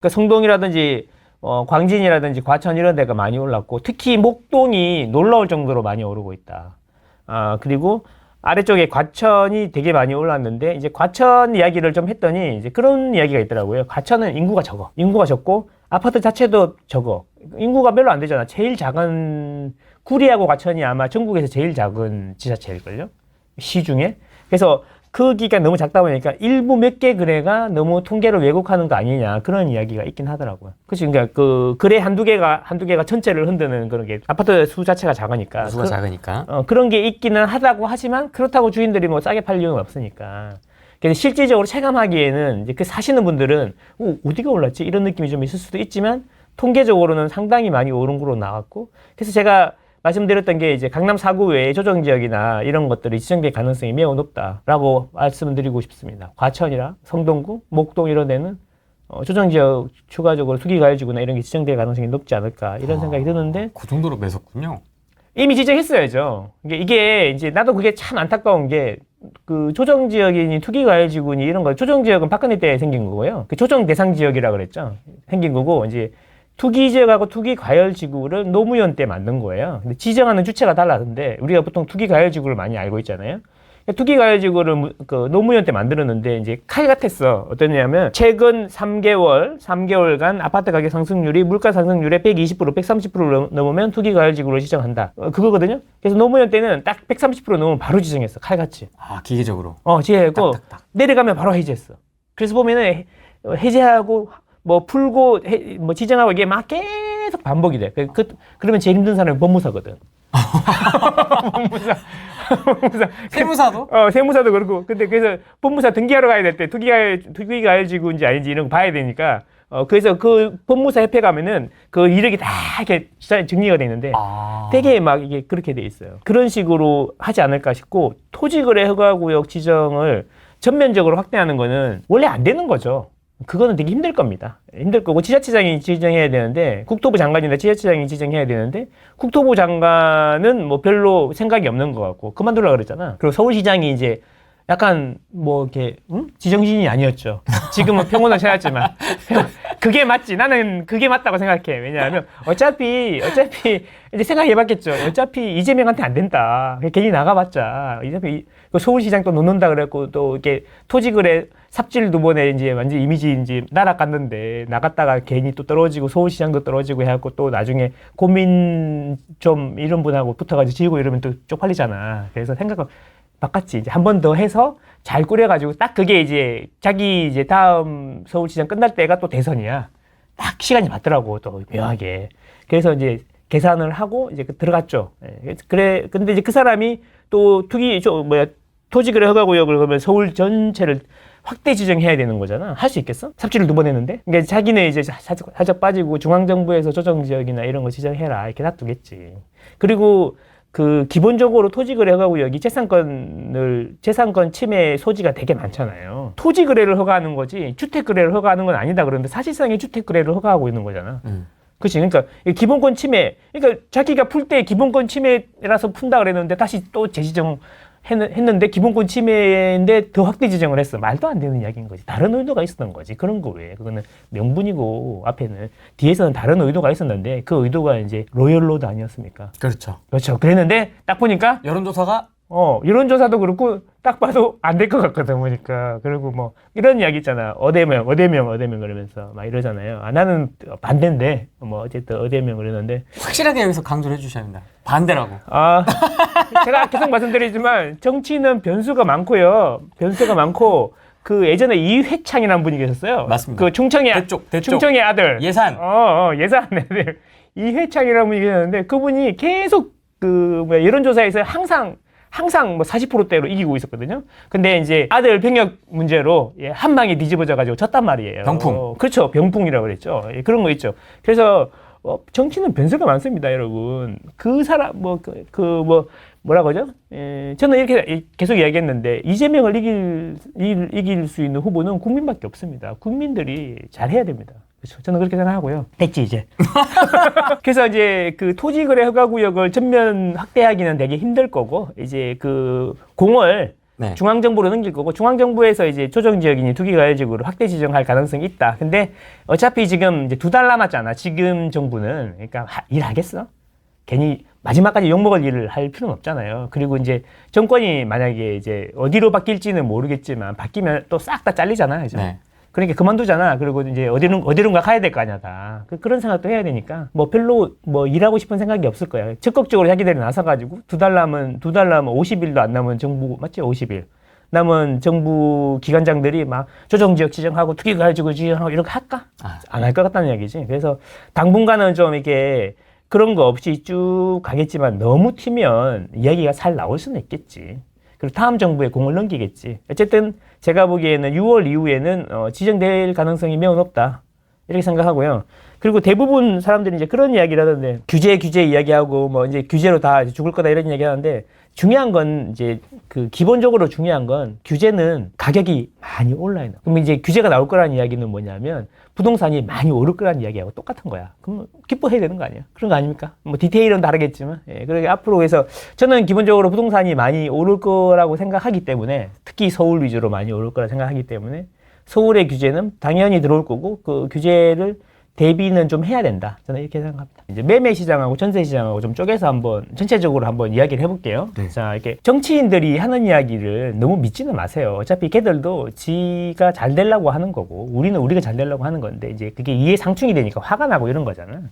그러니까 성동이라든지 광진이라든지 과천 이런 데가 많이 올랐고 특히 목동이 놀라울 정도로 많이 오르고 있다. 그리고 아래쪽에 과천이 되게 많이 올랐는데 이제 과천 이야기를 좀 했더니 이제 그런 이야기가 있더라고요. 과천은 인구가 적어. 인구가 적고 아파트 자체도 적어. 인구가 별로 안 되잖아. 제일 작은 구리하고 과천이 아마 전국에서 제일 작은 지자체일걸요. 시 중에. 그래서 크기가 너무 작다 보니까 일부 몇 개 거래가 너무 통계를 왜곡하는 거 아니냐 그런 이야기가 있긴 하더라고요. 그치? 그러니까 그 거래 한두 개가 전체를 흔드는 그런 게 아파트 수 자체가 작으니까. 수가 작으니까. 그런 게 있기는 하다고 하지만 그렇다고 주인들이 뭐 싸게 팔 이유는 없으니까. 그래서 실질적으로 체감하기에는 이제 그 사시는 분들은 어디가 올랐지? 이런 느낌이 좀 있을 수도 있지만 통계적으로는 상당히 많이 오른 걸로 나왔고 그래서 제가 말씀드렸던 게 이제 강남 4구 외의 조정 지역이나 이런 것들이 지정될 가능성이 매우 높다라고 말씀드리고 싶습니다. 과천이나 성동구, 목동 이런 데는 조정 지역 추가적으로 투기과열지구나 이런 게 지정될 가능성이 높지 않을까 이런 생각이 드는데 그 정도로 매섭군요. 이미 지정했어야죠. 이게 이제 나도 그게 참 안타까운 게 그 조정 지역이니 투기과열지구니 이런 거 조정 지역은 박근혜 때 생긴 거고요. 그 조정 대상 지역이라 그랬죠. 생긴 거고 이제 투기 지역하고 투기 과열 지구를 노무현 때 만든 거예요. 근데 지정하는 주체가 달라는데 우리가 보통 투기 과열 지구를 많이 알고 있잖아요. 투기 과열 지구를 그 노무현 때 만들었는데 이제 칼 같았어. 어떠냐면 최근 3개월간 아파트 가격 상승률이 물가 상승률의 120%, 130%를 넘으면 투기 과열 지구로 지정한다. 그거거든요. 그래서 노무현 때는 딱 130% 넘으면 바로 지정했어. 칼같이. 기계적으로. 지정했고 딱딱딱. 내려가면 바로 해제했어. 그래서 보면은 해제하고 뭐 풀고 뭐 지정하고 이게 막 계속 반복이 돼. 그러면 제일 힘든 사람이 법무사거든. 법무사. 세무사도? 세무사도 그렇고. 근데 그래서 법무사 등기하러 가야 될 때 투기과열지구인지 아닌지 이런 거 봐야 되니까. 그래서 그 법무사 협회 가면은 그 이력이 다 이렇게 정리가 돼 있는데 되게 막 이게 그렇게 돼 있어요. 그런 식으로 하지 않을까 싶고 토지거래 허가구역 지정을 전면적으로 확대하는 거는 원래 안 되는 거죠. 그거는 되게 힘들 겁니다. 힘들 거고 지자체장이 지정해야 되는데 국토부 장관이나 지자체장이 지정해야 되는데 국토부 장관은 뭐 별로 생각이 없는 것 같고 그만두려고 그랬잖아. 그리고 서울시장이 이제 약간 뭐 이렇게 지정신이 아니었죠. 지금은 평온을 찾았지만 그게 맞지. 나는 그게 맞다고 생각해. 왜냐하면 어차피 이제 생각해봤겠죠. 어차피 이재명한테 안 된다. 괜히 나가봤자 어차피 서울시장 또 놓는다 그랬고 또 이렇게 토지거래 삽질 두 번에 이제 완전 이미지 이제 날아갔는데 나갔다가 괜히 또 떨어지고 서울시장도 떨어지고 해갖고 또 나중에 고민 좀 이런 분하고 붙어가지고 지고 이러면 또 쪽팔리잖아. 그래서 생각을 바꿨지. 이제 한 번 더 해서 잘 꾸려가지고 딱 그게 이제 자기 이제 다음 서울시장 끝날 때가 또 대선이야. 딱 시간이 맞더라고 또 묘하게. 그래서 이제 계산을 하고 이제 들어갔죠. 그래. 근데 이제 그 사람이 또 토지거래 허가구역을 그러면 서울 전체를 확대 지정해야 되는 거잖아. 할 수 있겠어? 삽질을 두 번 했는데. 그러니까 자기네 이제 살짝 빠지고 중앙정부에서 조정지역이나 이런 거 지정해라 이렇게 놔두겠지. 그리고 그 기본적으로 토지거래 허가구역이 재산권 침해 소지가 되게 많잖아요. 토지거래를 허가하는 거지 주택거래를 허가하는 건 아니다 그러는데 사실상의 주택거래를 허가하고 있는 거잖아. 그렇지. 그러니까 기본권 침해. 그러니까 자기가 풀 때 기본권 침해라서 푼다 그랬는데 다시 또 재지정 했는데 기본권 침해인데 더 확대 지정을 했어. 말도 안 되는 이야기인 거지. 다른 의도가 있었던 거지. 그런 거 왜? 그거는 명분이고 앞에는 뒤에서는 다른 의도가 있었는데 그 의도가 이제 로열로드 아니었습니까? 그렇죠. 그렇죠. 그랬는데 딱 보니까 여론조사가 여론조사도 그렇고 딱 봐도 안 될 것 같거든 보니까. 그리고 뭐 이런 이야기 있잖아. 어대명 그러면서 막 이러잖아요. 나는 반대인데 뭐 어쨌든 어대명 그러는데 확실하게 여기서 강조를 해주셔야 합니다. 반대라고. 제가 계속 말씀드리지만 정치는 변수가 많고요. 변수가 많고 그 예전에 이회창이라는 분이 계셨어요. 맞습니다. 그 충청의 충청의 아들. 예산. 예산 애들. 이회창이라는 분이 계셨는데 그분이 계속 여론조사에서 항상 뭐 40%대로 이기고 있었거든요. 근데 이제 아들 병역 문제로 한 방에 뒤집어져가지고 졌단 말이에요. 병풍. 그렇죠. 병풍이라고 그랬죠. 그런 거 있죠. 그래서 정치는 변수가 많습니다, 여러분. 그 사람 뭐라고 하죠? 저는 이렇게 계속 이야기했는데 이재명을 이길 수 있는 후보는 국민밖에 없습니다. 국민들이 잘해야 됩니다. 그렇죠. 저는 그렇게 생각하고요. 됐지 이제. 그래서 이제 그 토지거래 허가구역을 전면 확대하기는 되게 힘들 거고 이제 그 공을 네. 중앙정부로 넘길 거고 중앙정부에서 이제 조정지역이니 투기과열지구로 확대 지정할 가능성이 있다. 근데 어차피 지금 이제 2달 남았잖아. 지금 정부는. 그러니까 일하겠어? 괜히 마지막까지 욕먹을 일을 할 필요는 없잖아요. 그리고 이제 정권이 만약에 이제 어디로 바뀔지는 모르겠지만 바뀌면 또 싹 다 잘리잖아. 그죠? 네. 그러니까 그만두잖아. 그리고 이제 어디론가 가야 될 거 아니야, 다. 그런 생각도 해야 되니까 뭐 별로 뭐 일하고 싶은 생각이 없을 거야. 적극적으로 자기들이 나서가지고 2달 남은 50일도 안 남은 정부, 맞지? 50일. 남은 정부 기관장들이 막 조정지역 지정하고 투기가지고 지정하고 이렇게 할까? 안 할 것 같다는 이야기지. 그래서 당분간은 좀 이렇게 그런 거 없이 쭉 가겠지만 너무 튀면 이야기가 잘 나올 수는 있겠지. 그리고 다음 정부에 공을 넘기겠지. 어쨌든 제가 보기에는 6월 이후에는 지정될 가능성이 매우 높다. 이렇게 생각하고요. 그리고 대부분 사람들이 이제 그런 이야기를 하던데 규제 이야기하고 뭐 이제 규제로 다 죽을 거다 이런 이야기 하는데 중요한 건 이제 기본적으로 중요한 건 규제는 가격이 많이 올라요. 그럼 이제 규제가 나올 거라는 이야기는 뭐냐면 부동산이 많이 오를 거라는 이야기하고 똑같은 거야. 그럼 기뻐해야 되는 거 아니야? 그런 거 아닙니까? 뭐 디테일은 다르겠지만. 예, 그러니까 앞으로 그래서 저는 기본적으로 부동산이 많이 오를 거라고 생각하기 때문에 특히 서울 위주로 많이 오를 거라 생각하기 때문에 서울의 규제는 당연히 들어올 거고 그 규제를 대비는 좀 해야 된다. 저는 이렇게 생각합니다. 이제 매매 시장하고 전세 시장하고 좀 쪼개서 한번 전체적으로 한번 이야기를 해볼게요. 네. 자, 이렇게 정치인들이 하는 이야기를 너무 믿지는 마세요. 어차피 걔들도 지가 잘 되려고 하는 거고, 우리는 우리가 잘 되려고 하는 건데, 이제 그게 이해상충이 되니까 화가 나고 이런 거잖아.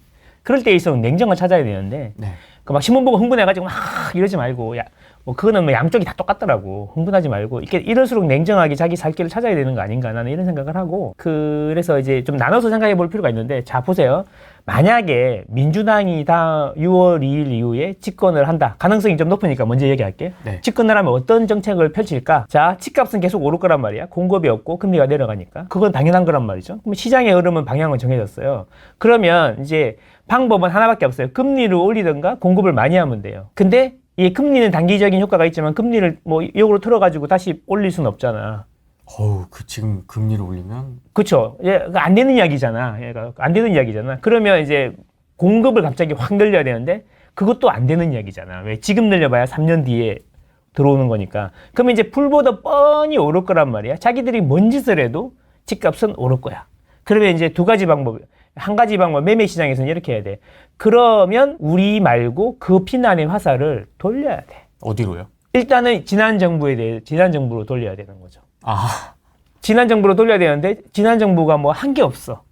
그럴 때일수록 냉정을 찾아야 되는데, 네. 그 막 신문 보고 흥분해가지고 막 이러지 말고, 야, 뭐 그거는 뭐 양쪽이 다 똑같더라고. 흥분하지 말고 이렇게 이럴수록 냉정하게 자기 살 길을 찾아야 되는 거 아닌가 나는 이런 생각을 하고 그래서 이제 좀 나눠서 생각해 볼 필요가 있는데 자 보세요. 만약에 민주당이 다 6월 2일 이후에 집권을 한다. 가능성이 좀 높으니까 먼저 얘기할게. 네. 집권을 하면 어떤 정책을 펼칠까? 자, 집값은 계속 오를 거란 말이야. 공급이 없고 금리가 내려가니까. 그건 당연한 거란 말이죠. 그럼 시장의 흐름은 방향은 정해졌어요. 그러면 이제 방법은 하나밖에 없어요. 금리를 올리든가 공급을 많이 하면 돼요. 근데 이 금리는 단기적인 효과가 있지만 금리를 뭐 역으로 틀어가지고 다시 올릴 수는 없잖아. 지금 금리를 올리면 그렇죠. 안 되는 이야기잖아. 얘가 안 되는 이야기잖아. 그러면 이제 공급을 갑자기 확 늘려야 되는데 그것도 안 되는 이야기잖아. 왜 지금 늘려봐야 3년 뒤에 들어오는 거니까. 그러면 이제 풀보다 뻔히 오를 거란 말이야. 자기들이 뭔 짓을 해도 집값은 오를 거야. 그러면 이제 두 가지 방법. 한 가지 방법, 매매 시장에서는 이렇게 해야 돼. 그러면 우리 말고 그 피난의 화살을 돌려야 돼. 어디로요? 일단은 지난 정부로 돌려야 되는 거죠. 아, 지난 정부로 돌려야 되는데 지난 정부가 뭐 한 게 없어.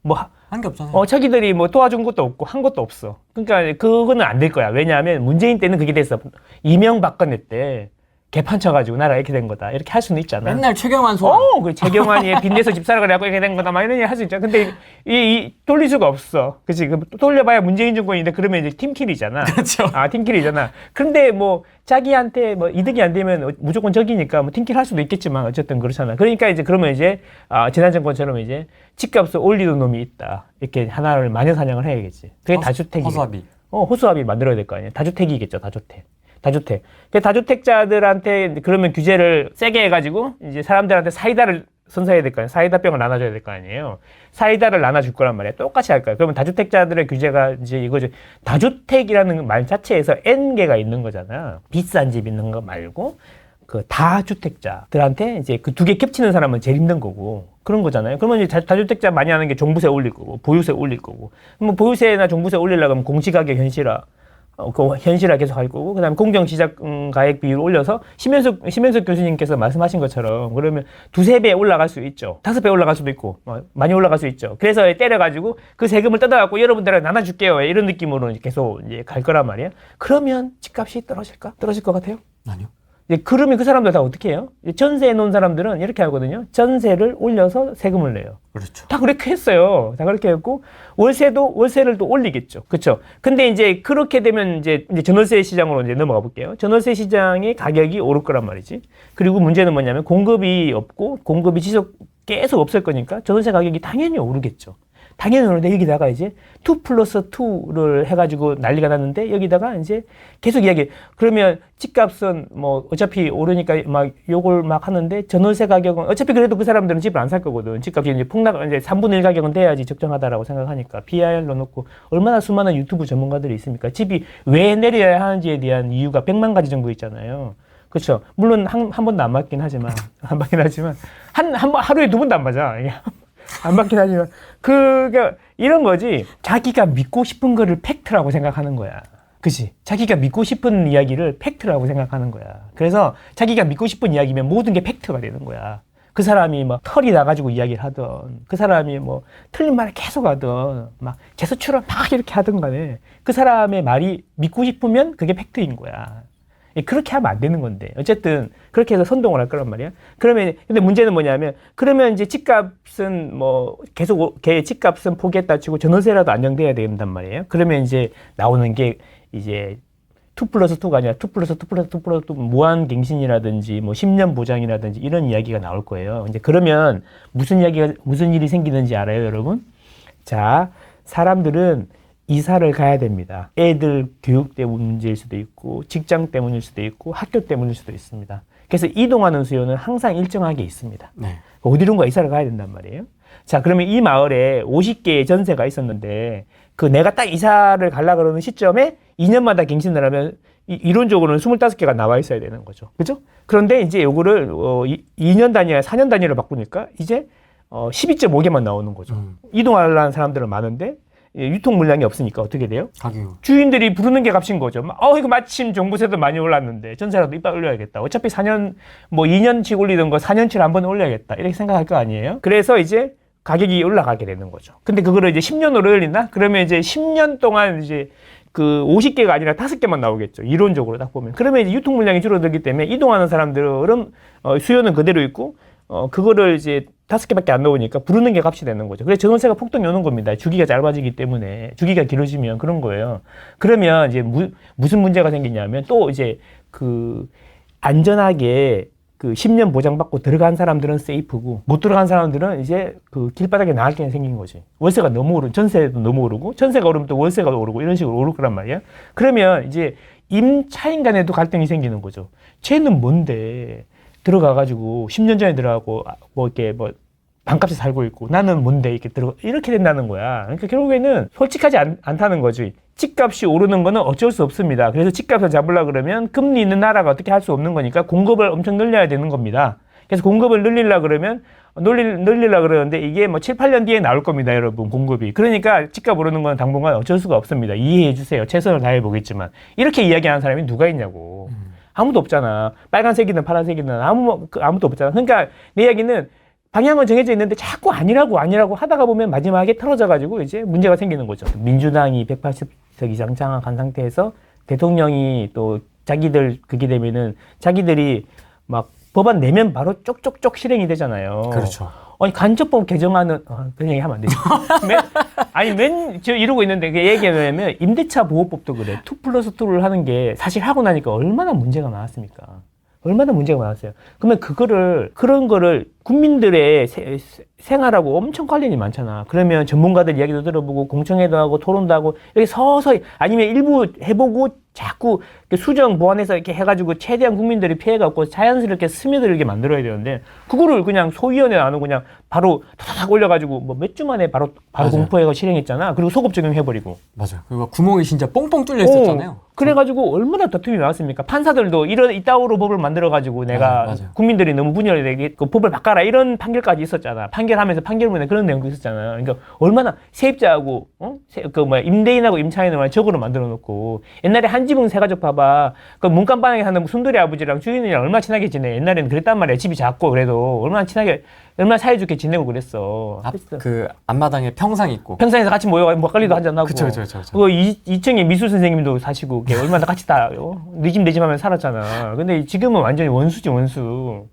뭐 한 게 없잖아요. 자기들이 뭐 도와준 것도 없고 한 것도 없어. 그러니까 그거는 안 될 거야. 왜냐하면 문재인 때는 그게 됐어. 이명박근혜 때 개판 쳐가지고 나라가 이렇게 된 거다. 이렇게 할 수는 있잖아. 맨날 최경환 소환. 그 최경환이 빚내서 집 사러 가려고 이렇게 된 거다. 막 이런 얘기 할 수 있잖아. 근데 이 돌릴 수가 없어. 그치? 돌려봐야 문재인 정권인데 그러면 이제 팀킬이잖아. 그렇죠. 팀킬이잖아. 근데 뭐 자기한테 뭐 이득이 안 되면 무조건 적이니까 뭐 팀킬 할 수도 있겠지만 어쨌든 그렇잖아. 그러니까 이제 그러면 이제 지난 정권처럼 이제 집값을 올리는 놈이 있다. 이렇게 하나를 마녀사냥을 해야겠지. 그게 다주택이. 허수아비. 호수아비 만들어야 될 거 아니야. 다주택이겠죠. 다주택. 다주택자들한테 그러면 규제를 세게 해가지고 이제 사람들한테 사이다를 선사해야 될 거 아니에요. 사이다병을 나눠줘야 될 거 아니에요. 사이다를 나눠줄 거란 말이에요. 똑같이 할 거예요. 그러면 다주택자들의 규제가 이제 이거죠. 다주택이라는 말 자체에서 N개가 있는 거잖아. 비싼 집 있는 거 말고 그 다주택자들한테 이제 그 두 개 겹치는 사람은 제일 힘든 거고 그런 거잖아요. 그러면 이제 다주택자 많이 하는 게 종부세 올릴 거고 보유세 올릴 거고. 뭐 보유세나 종부세 올리려고 하면 공시가격 현실화. 그 현실화 계속 할 거고, 그 다음에 공정시작 가액 비율을 올려서 심현숙 교수님께서 말씀하신 것처럼 그러면 2~3배 올라갈 수 있죠. 5배 올라갈 수도 있고, 많이 올라갈 수 있죠. 그래서 때려가지고 그 세금을 뜯어갖고 여러분들한테 나눠줄게요. 이런 느낌으로 계속 이제 갈 거란 말이에요. 그러면 집값이 떨어질까? 떨어질 것 같아요? 아니요. 그러면 그 사람들 다 어떻게 해요? 전세 놓은 사람들은 이렇게 하거든요. 전세를 올려서 세금을 내요. 그렇죠. 다 그렇게 했어요. 다 그렇게 했고, 월세를 또 올리겠죠. 그쵸? 근데 이제 그렇게 되면 이제 전월세 시장으로 이제 넘어가 볼게요. 전월세 시장의 가격이 오를 거란 말이지. 그리고 문제는 뭐냐면 공급이 없고, 공급이 계속 없을 거니까 전월세 가격이 당연히 오르겠죠. 당연히 오르는데 여기다가 이제 2+2를 해가지고 난리가 났는데 여기다가 이제 계속 그러면 집값은 뭐 어차피 오르니까 막 요걸 막 하는데 전월세 가격은 어차피 그래도 그 사람들은 집을 안 살 거거든. 집값이 이제 이제 3분의 1 가격은 돼야지 적정하다라고 생각하니까 BIR로 놓고 얼마나 수많은 유튜브 전문가들이 있습니까? 집이 왜 내려야 하는지에 대한 이유가 100만 가지 정도 있잖아요. 그렇죠. 물론 한 번도 안 맞긴 하지만 하루에 2번도 안 맞아. 이게 안 맞긴 하지만 그게 이런 거지. 자기가 믿고 싶은 거를 팩트라고 생각하는 거야. 그치? 자기가 믿고 싶은 이야기를 팩트라고 생각하는 거야. 그래서 자기가 믿고 싶은 이야기면 모든 게 팩트가 되는 거야. 그 사람이 뭐 털이 나가지고 이야기를 하던, 그 사람이 뭐 틀린 말을 계속 하던, 막 재수출을 막 이렇게 하던 간에 그 사람의 말이 믿고 싶으면 그게 팩트인 거야. 그렇게 하면 안 되는 건데. 어쨌든 그렇게 해서 선동을 할 거란 말이야. 그러면 근데 문제는 뭐냐면 그러면 이제 집값은 뭐 계속 걔 집값은 포기했다 치고 전월세라도 안정돼야 된단 말이에요. 그러면 이제 나오는 게 이제 2+2가 아니라 2+2+2+2 무한갱신이라든지 뭐 10년 보장이라든지 이런 이야기가 나올 거예요. 이제 그러면 무슨 일이 생기는지 알아요, 여러분? 자, 사람들은 이사를 가야 됩니다. 애들 교육 때문 문제일 수도 있고, 직장 때문일 수도 있고, 학교 때문일 수도 있습니다. 그래서 이동하는 수요는 항상 일정하게 있습니다. 네. 어디론가 이사를 가야 된단 말이에요. 자, 그러면 이 마을에 50개의 전세가 있었는데, 그 내가 딱 이사를 가려고 그러는 시점에 2년마다 갱신을 하면 이론적으로는 25개가 나와 있어야 되는 거죠. 그죠? 그런데 이제 요거를 2년 단위나 4년 단위로 바꾸니까 이제 12.5개만 나오는 거죠. 이동하려는 사람들은 많은데 유통 물량이 없으니까 어떻게 돼요? 가격. 주인들이 부르는 게 값인 거죠. 이거 마침 종부세도 많이 올랐는데 전세라도 이빨 올려야겠다. 어차피 4년, 뭐 2년치 올리던 거 4년치를 한 번에 올려야겠다. 이렇게 생각할 거 아니에요? 그래서 이제 가격이 올라가게 되는 거죠. 근데 그거를 이제 10년으로 올린다? 그러면 이제 10년 동안 이제 그 50개가 아니라 5개만 나오겠죠. 이론적으로 딱 보면. 그러면 이제 유통 물량이 줄어들기 때문에 이동하는 사람들은 수요는 그대로 있고 그거를 이제 5개밖에 안 나오니까 부르는 게 값이 되는 거죠. 그래서 전월세가 폭등이 오는 겁니다. 주기가 짧아지기 때문에. 주기가 길어지면 그런 거예요. 그러면 이제 무슨 문제가 생기냐면 또 이제 그 안전하게 그 10년 보장받고 들어간 사람들은 세이프고 못 들어간 사람들은 이제 그 길바닥에 나갈 게 생긴 거지. 월세가 너무 오르고 전세도 너무 오르고 전세가 오르면 또 월세가 오르고 이런 식으로 오를 거란 말이야. 그러면 이제 임차인 간에도 갈등이 생기는 거죠. 쟤는 뭔데 들어가가지고 10년 전에 들어가고 뭐 이렇게 뭐 반값에 살고 있고 나는 뭔데 이렇게 된다는 거야. 그러니까 결국에는 솔직하지 않다는 거지. 집값이 오르는 거는 어쩔 수 없습니다. 그래서 집값을 잡으려고 그러면 금리 있는 나라가 어떻게 할 수 없는 거니까 공급을 엄청 늘려야 되는 겁니다. 그래서 공급을 늘리려고 그러면 늘리려고 그러는데 이게 뭐 7, 8년 뒤에 나올 겁니다, 여러분, 공급이. 그러니까 집값 오르는 건 당분간 어쩔 수가 없습니다. 이해해 주세요. 최선을 다해 보겠지만. 이렇게 이야기하는 사람이 누가 있냐고. 아무도 없잖아. 빨간색이든 파란색이든 아무도 없잖아. 그러니까 내 이야기는 방향은 정해져 있는데 자꾸 아니라고 하다가 보면 마지막에 틀어져가지고 이제 문제가 생기는 거죠. 민주당이 180석 이상 장악한 상태에서 대통령이 또 자기들 그게 되면은 자기들이 막 법안 내면 바로 쪽쪽쪽 실행이 되잖아요. 그렇죠. 아니 간접법 개정하는 그런 얘기 하면 안 되죠. 저 이러고 있는데 그 얘기하면 임대차 보호법도 그래. 2+2를 하는 게 사실 하고 나니까 얼마나 문제가 많았습니까? 얼마나 문제가 많았어요. 그러면 그런 거를 국민들의 생활하고 엄청 관련이 많잖아. 그러면 전문가들 이야기도 들어보고 공청회도 하고 토론도 하고 이렇게 서서히 아니면 일부 해보고 자꾸 수정 보완해서 이렇게 해가지고 최대한 국민들이 피해가 없고 자연스럽게 스며들게 만들어야 되는데 그거를 그냥 소위원회 안 하고 그냥 바로 탁 올려가지고 뭐 몇 주 만에 바로 공포해서 실행했잖아. 그리고 소급 적용해버리고. 맞아요. 그리고 구멍이 진짜 뻥뻥 뚫려 있었잖아요. 그래가지고 얼마나 다툼이 많았습니까? 판사들도 이따오로 법을 만들어가지고 내가 맞아요. 국민들이 너무 분열이 되게 그 법을 바꿔라 이런 판결까지 있었잖아. 판결하면서 판결문에 그런 내용도 있었잖아요. 그러니까 얼마나 세입자하고 임대인하고 임차인을 적으로 만들어 놓고 옛날에 한 집은 세 가족 봐봐. 그 문간방에 사는 순돌이 아버지랑 주인이랑 얼마나 친하게 지내. 옛날에는 그랬단 말이야. 집이 작고 그래도 얼마나 사이좋게 지내고 그랬어. 그 앞마당에 평상 있고. 평상에서 같이 모여가 막걸리도 한잔하고. 그쵸. 그 2층에 미술 선생님도 사시고 얼마나 같이 네 집 내 집 하면서 살았잖아. 근데 지금은 완전히 원수지 원수.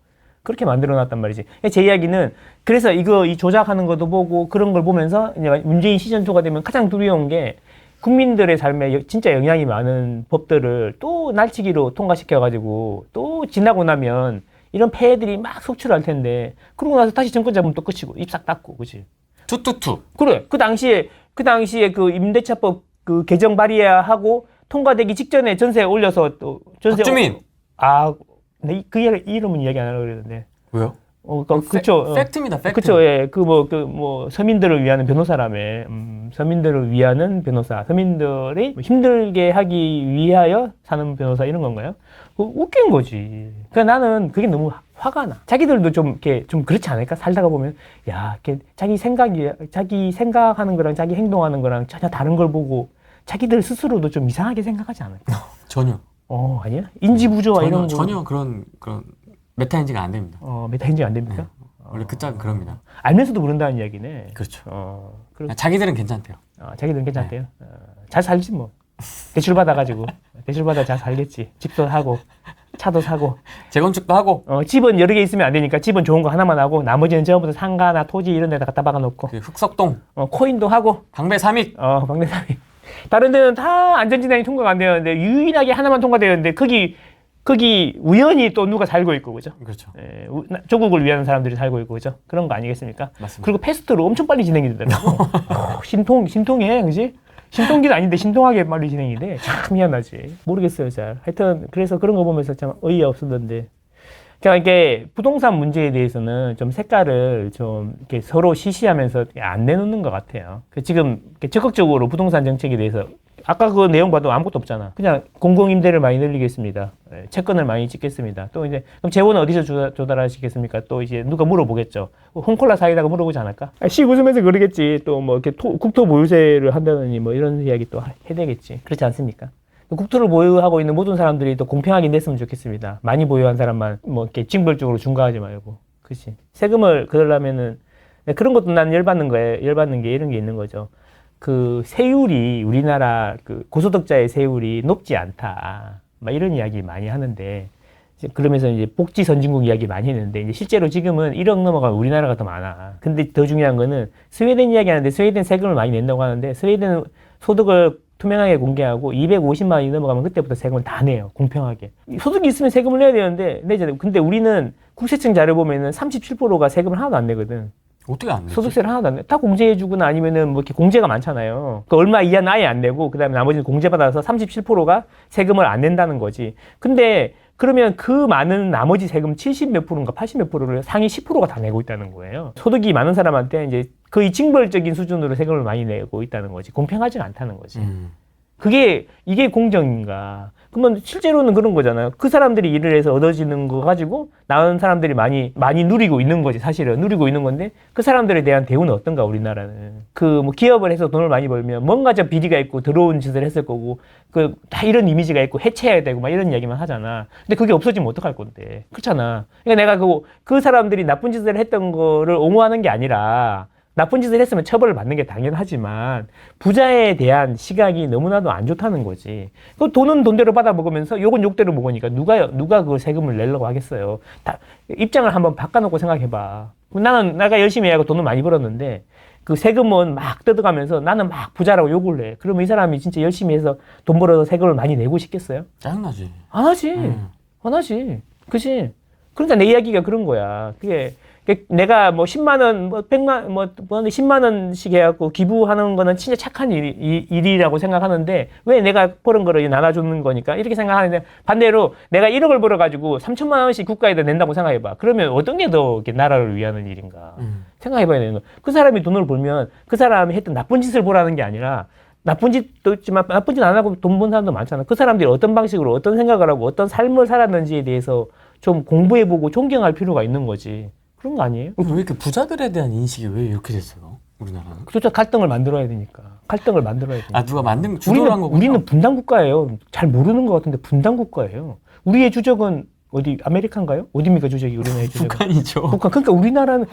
그렇게 만들어놨단 말이지. 제 이야기는 그래서 이 조작하는 것도 보고 그런 걸 보면서 이제 문재인 시즌2가 되면 가장 두려운 게 국민들의 삶에 진짜 영향이 많은 법들을 또 날치기로 통과시켜가지고 또 지나고 나면 이런 폐해들이 막 속출할 텐데 그러고 나서 다시 정권 잡으면 또 끝이고 입 싹 닫고 그치? 투투투. 그래. 그 당시에 그 임대차법 그 개정 발의하고 통과되기 직전에 전세 올려서 또 박주민. 그 이름은 이야기 안 하려고 그랬는데. 왜요? 그쵸. 팩트입니다, 팩트. 그쵸, 예. 서민들을 위한 변호사라며. 서민들을 위하는 변호사, 서민들이 힘들게 하기 위하여 사는 변호사 이런 건가요? 웃긴 거지. 그러니까 나는 그게 너무 화가 나. 자기들도 좀 이렇게 좀 그렇지 않을까? 살다가 보면 야, 이렇게 자기 생각하는 거랑 자기 행동하는 거랑 전혀 다른 걸 보고 자기들 스스로도 좀 이상하게 생각하지 않을까? 전혀. 아니야? 인지 부조화 이런 거 전혀 그런 메타인지가 안 됩니다. 메타인지 안 됩니까? 네. 원래 그 짝은 그럽니다. 알면서도 모른다는 이야기네. 그렇죠. 그럼 자기들은 괜찮대요. 자기들은 괜찮대요. 잘 살지 뭐. 대출 받아가지고 대출 받아 잘 살겠지. 집도 사고 차도 사고 재건축도 하고 집은 여러 개 있으면 안 되니까 집은 좋은 거 하나만 하고 나머지는 전부 다 상가나 토지 이런 데다 갖다 박아놓고 그 흑석동 코인도 하고 방배 3익 방대 3익 다른 데는 다 안전진단이 통과가 안 되는데 유일하게 하나만 통과되는데 거기 우연히 또 누가 살고 있고 그죠? 그렇죠. 조국을 위하는 사람들이 살고 있고 그죠? 그런 거 아니겠습니까? 맞습니다. 그리고 패스트로 엄청 빨리 진행이 되더라고. 신통해, 그지? 신통기도 아닌데 신통하게 빨리 진행이 돼. 참 미안하지. 모르겠어요, 잘. 하여튼 그래서 그런 거 보면서 참 어이가 없었는데. 그러니까 이게 부동산 문제에 대해서는 좀 색깔을 좀 이렇게 서로 시시하면서 안 내놓는 것 같아요. 지금 적극적으로 부동산 정책에 대해서 아까 그 내용 봐도 아무것도 없잖아. 그냥 공공임대를 많이 늘리겠습니다. 채권을 많이 찍겠습니다. 또 이제 그럼 재원은 어디서 조달하시겠습니까? 또 이제 누가 물어보겠죠. 홍콜라 사이다가 물어보지 않을까? 씨 웃으면서 그러겠지. 또 뭐 이렇게 국토 보유세를 한다느니 뭐 이런 이야기 또 해야 되겠지. 그렇지 않습니까? 국토를 보유하고 있는 모든 사람들이 또 공평하게 냈으면 좋겠습니다. 많이 보유한 사람만 뭐 이렇게 징벌적으로 중과하지 말고. 그렇지. 세금을 그러려면은 그런 것도 난 열받는 게 이런 게 있는 거죠. 그 세율이 우리나라 그 고소득자의 세율이 높지 않다. 막 이런 이야기 많이 하는데 그러면서 이제 복지 선진국 이야기 많이 했는데 이제 실제로 지금은 1억 넘어가면 우리나라가 더 많아. 근데 더 중요한 거는 스웨덴 이야기 하는데 스웨덴 세금을 많이 낸다고 하는데 스웨덴은 소득을 투명하게 공개하고 250만 원이 넘어가면 그때부터 세금을 다 내요. 공평하게. 소득이 있으면 세금을 내야 되는데 내잖아요. 근데 우리는 국세청 자료 보면은 37%가 세금을 하나도 안 내거든. 어떻게 안 내지? 소득세를 하나도 안 내. 다 공제해주거나 아니면은 뭐 이렇게 공제가 많잖아요. 그 얼마 이하는 아예 안 내고 그다음에 나머지는 공제받아서 37%가 세금을 안 낸다는 거지. 근데 그러면 그 많은 나머지 세금 70 몇 프로인가 80 몇 프로를 상위 10%가 다 내고 있다는 거예요. 소득이 많은 사람한테 이제 거의 징벌적인 수준으로 세금을 많이 내고 있다는 거지. 공평하지 않다는 거지. 이게 공정인가? 그러면 실제로는 그런 거잖아요. 그 사람들이 일을 해서 얻어지는 거 가지고 나은 사람들이 많이 누리고 있는 거지. 사실은 누리고 있는 건데 그 사람들에 대한 대우는 어떤가 우리나라는. 그 뭐 기업을 해서 돈을 많이 벌면 뭔가 저 비리가 있고 더러운 짓을 했을 거고 그 다 이런 이미지가 있고 해체해야 되고 막 이런 이야기만 하잖아. 근데 그게 없어지면 어떡할 건데. 그렇잖아. 그러니까 내가 그 사람들이 나쁜 짓을 했던 거를 옹호하는 게 아니라 나쁜 짓을 했으면 처벌을 받는 게 당연하지만 부자에 대한 시각이 너무나도 안 좋다는 거지. 그 돈은 돈대로 받아 먹으면서 욕은 욕대로 먹으니까 누가 그 세금을 내려고 하겠어요. 입장을 한번 바꿔놓고 생각해봐. 내가 열심히 해서 돈을 많이 벌었는데 그 세금은 막 뜯어가면서 나는 막 부자라고 욕을 해. 그러면 이 사람이 진짜 열심히 해서 돈 벌어서 세금을 많이 내고 싶겠어요? 짜증나지. 안 하지. 안 하지. 그치? 그러니까 내 이야기가 그런 거야. 그게 내가 뭐 10만 원, 뭐 100만, 뭐 10만 원씩 해갖고 기부하는 거는 진짜 착한 일이라고 생각하는데 왜 내가 벌은 거를 나눠주는 거니까 이렇게 생각하는데 반대로 내가 1억을 벌어가지고 3천만 원씩 국가에다 낸다고 생각해봐. 그러면 어떤 게 더 나라를 위하는 일인가 생각해봐야 되는 거야. 그 사람이 돈을 벌면 그 사람이 했던 나쁜 짓을 보라는 게 아니라 나쁜 짓도 있지만 나쁜 짓 안 하고 돈 번 사람도 많잖아. 그 사람들이 어떤 방식으로 어떤 생각을 하고 어떤 삶을 살았는지에 대해서 좀 공부해보고 존경할 필요가 있는 거지. 그런 거 아니에요? 왜 이렇게 부자들에 대한 인식이 왜 이렇게 됐어요? 우리나라는? 그렇죠. 갈등을 만들어야 되니까. 누가 만든 주도를 한 거군요. 우리는 분단 국가예요. 잘 모르는 것 같은데 분단 국가예요. 우리의 주적은 어디 아메리카인가요? 어디입니까 주적이 우리나라의 주적은? 북한이죠. 북한. 그러니까 우리나라는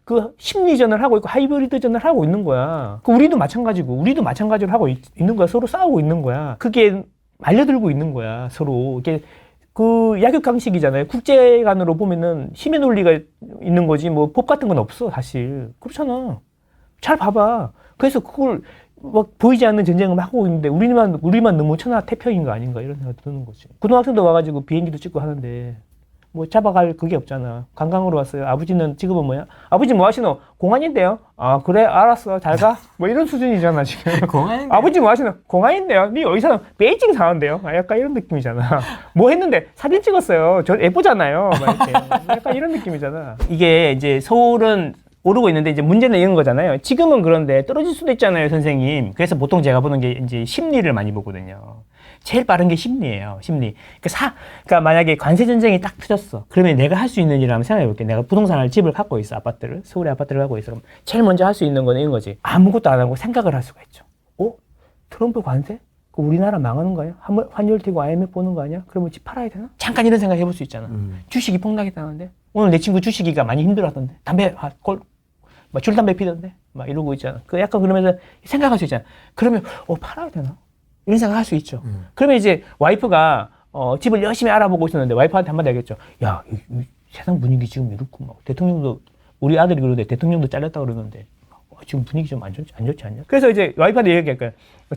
그 심리전을 하고 있고 하이브리드전을 하고 있는 거야. 우리도 마찬가지로 하고 있는 거야. 서로 싸우고 있는 거야. 그게 말려들고 있는 거야. 서로 이게. 그 약육강식이잖아요. 국제관으로 보면은 힘의 논리가 있는 거지 뭐 법 같은 건 없어 사실. 그렇잖아. 잘 봐봐. 그래서 그걸 막 보이지 않는 전쟁을 막 하고 있는데 우리만 너무 천하태평인 거 아닌가 이런 생각 드는 거지. 고등학생도 와가지고 비행기도 찍고 하는데 뭐 잡아갈 그게 없잖아. 관광으로 왔어요. 아버지는 직업은 뭐야? 아버지 뭐 하시노? 공안인데요. 아 그래 알았어 잘 가. 뭐 이런 수준이잖아 지금. 공안인데. 아버지 뭐 하시노? 공안인데요. 네 어디서 베이징 사는데요. 약간 이런 느낌이잖아. 뭐 했는데 사진 찍었어요. 저 예쁘잖아요. 막 이렇게. 약간 이런 느낌이잖아. 이게 이제 서울은 오르고 있는데 이제 문제는 이런 거잖아요. 지금은 그런데 떨어질 수도 있잖아요, 선생님. 그래서 보통 제가 보는 게 이제 심리를 많이 보거든요. 제일 빠른 게 심리예요, 심리. 그러니까 만약에 관세 전쟁이 딱 터졌어. 그러면 내가 할 수 있는 일을 한번 생각해 볼게. 내가 부동산을 집을 갖고 있어, 아파트를. 서울에 아파트를 갖고 있어. 그럼 제일 먼저 할 수 있는 거는 이런 거지. 아무것도 안 하고 생각을 할 수가 있죠. 트럼프 관세? 그 우리나라 망하는 거 아니야? 환율 튀고 IMF 보는 거 아니야? 그러면 집 팔아야 되나? 잠깐 이런 생각 해볼 수 있잖아. 주식이 폭락했다는데? 오늘 내 친구 주식이가 많이 힘들었던데? 담배, 줄 담배 피던데? 막 이러고 있잖아. 그 약간 그러면서 생각할 수 있잖아. 그러면, 팔아야 되나? 이런 생각 할 수 있죠. 그러면 이제 와이프가, 집을 열심히 알아보고 있었는데 와이프한테 한마디 하겠죠. 야, 이 세상 분위기 지금 이렇고 막 대통령도, 우리 아들이 그러는데 대통령도 잘렸다 그러는데 지금 분위기 좀 안 좋지 않냐? 그래서 이제 와이프한테 얘기할까요?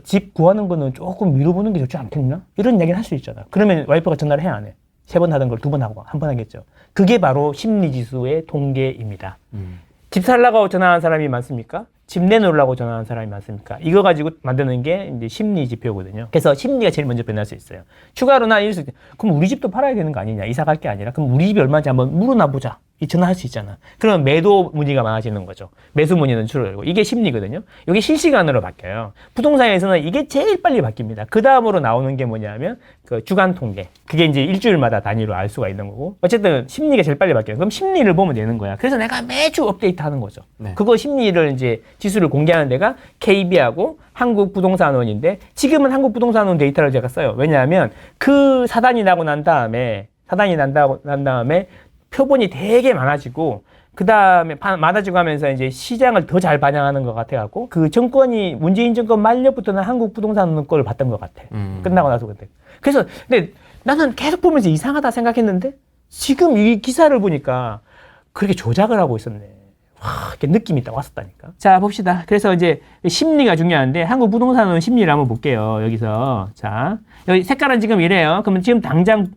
집 구하는 거는 조금 미뤄보는 게 좋지 않겠나? 이런 얘기를 할 수 있잖아. 그러면 와이프가 전화를 해, 안 해? 3번 하던 걸 2번 하고 1번 하겠죠. 그게 바로 심리지수의 통계입니다. 집 살라고 전화한 사람이 많습니까? 집 내놓으려고 전화한 사람이 많습니까? 이거 가지고 만드는 게 이제 심리 지표거든요. 그래서 심리가 제일 먼저 변할 수 있어요. 추가로 나 이럴 수 있대. 그럼 우리 집도 팔아야 되는 거 아니냐? 이사 갈 게 아니라. 그럼 우리 집이 얼마인지 한번 물어나 보자. 이 전화할 수 있잖아. 그러면 매도 문의가 많아지는 거죠. 매수 문의는 줄어들고. 이게 심리거든요. 이게 실시간으로 바뀌어요. 부동산에서는 이게 제일 빨리 바뀝니다. 그 다음으로 나오는 게 뭐냐면 그 주간 통계. 그게 이제 일주일마다 단위로 알 수가 있는 거고. 어쨌든 심리가 제일 빨리 바뀌어요. 그럼 심리를 보면 되는 거야. 그래서 내가 매주 업데이트 하는 거죠. 네. 그거 심리를 이제 지수를 공개하는 데가 KB하고 한국부동산원인데 지금은 한국부동산원 데이터를 제가 써요. 왜냐하면 그 사단이 나고 난 다음에 표본이 되게 많아지고 그 다음에 많아지고 하면서 이제 시장을 더 잘 반영하는 것 같아갖고 그 정권이 문재인 정권 말년부터는 한국 부동산 거를 봤던 것 같아. 끝나고 나서 그때. 그래서 근데 나는 계속 보면서 이상하다 생각했는데 지금 이 기사를 보니까 그렇게 조작을 하고 있었네. 와, 이렇게 느낌이 딱 왔었다니까. 자, 봅시다. 그래서 이제 심리가 중요한데 한국 부동산은 심리를 한번 볼게요. 여기서. 자, 여기 색깔은 지금 이래요. 그러면 지금 당장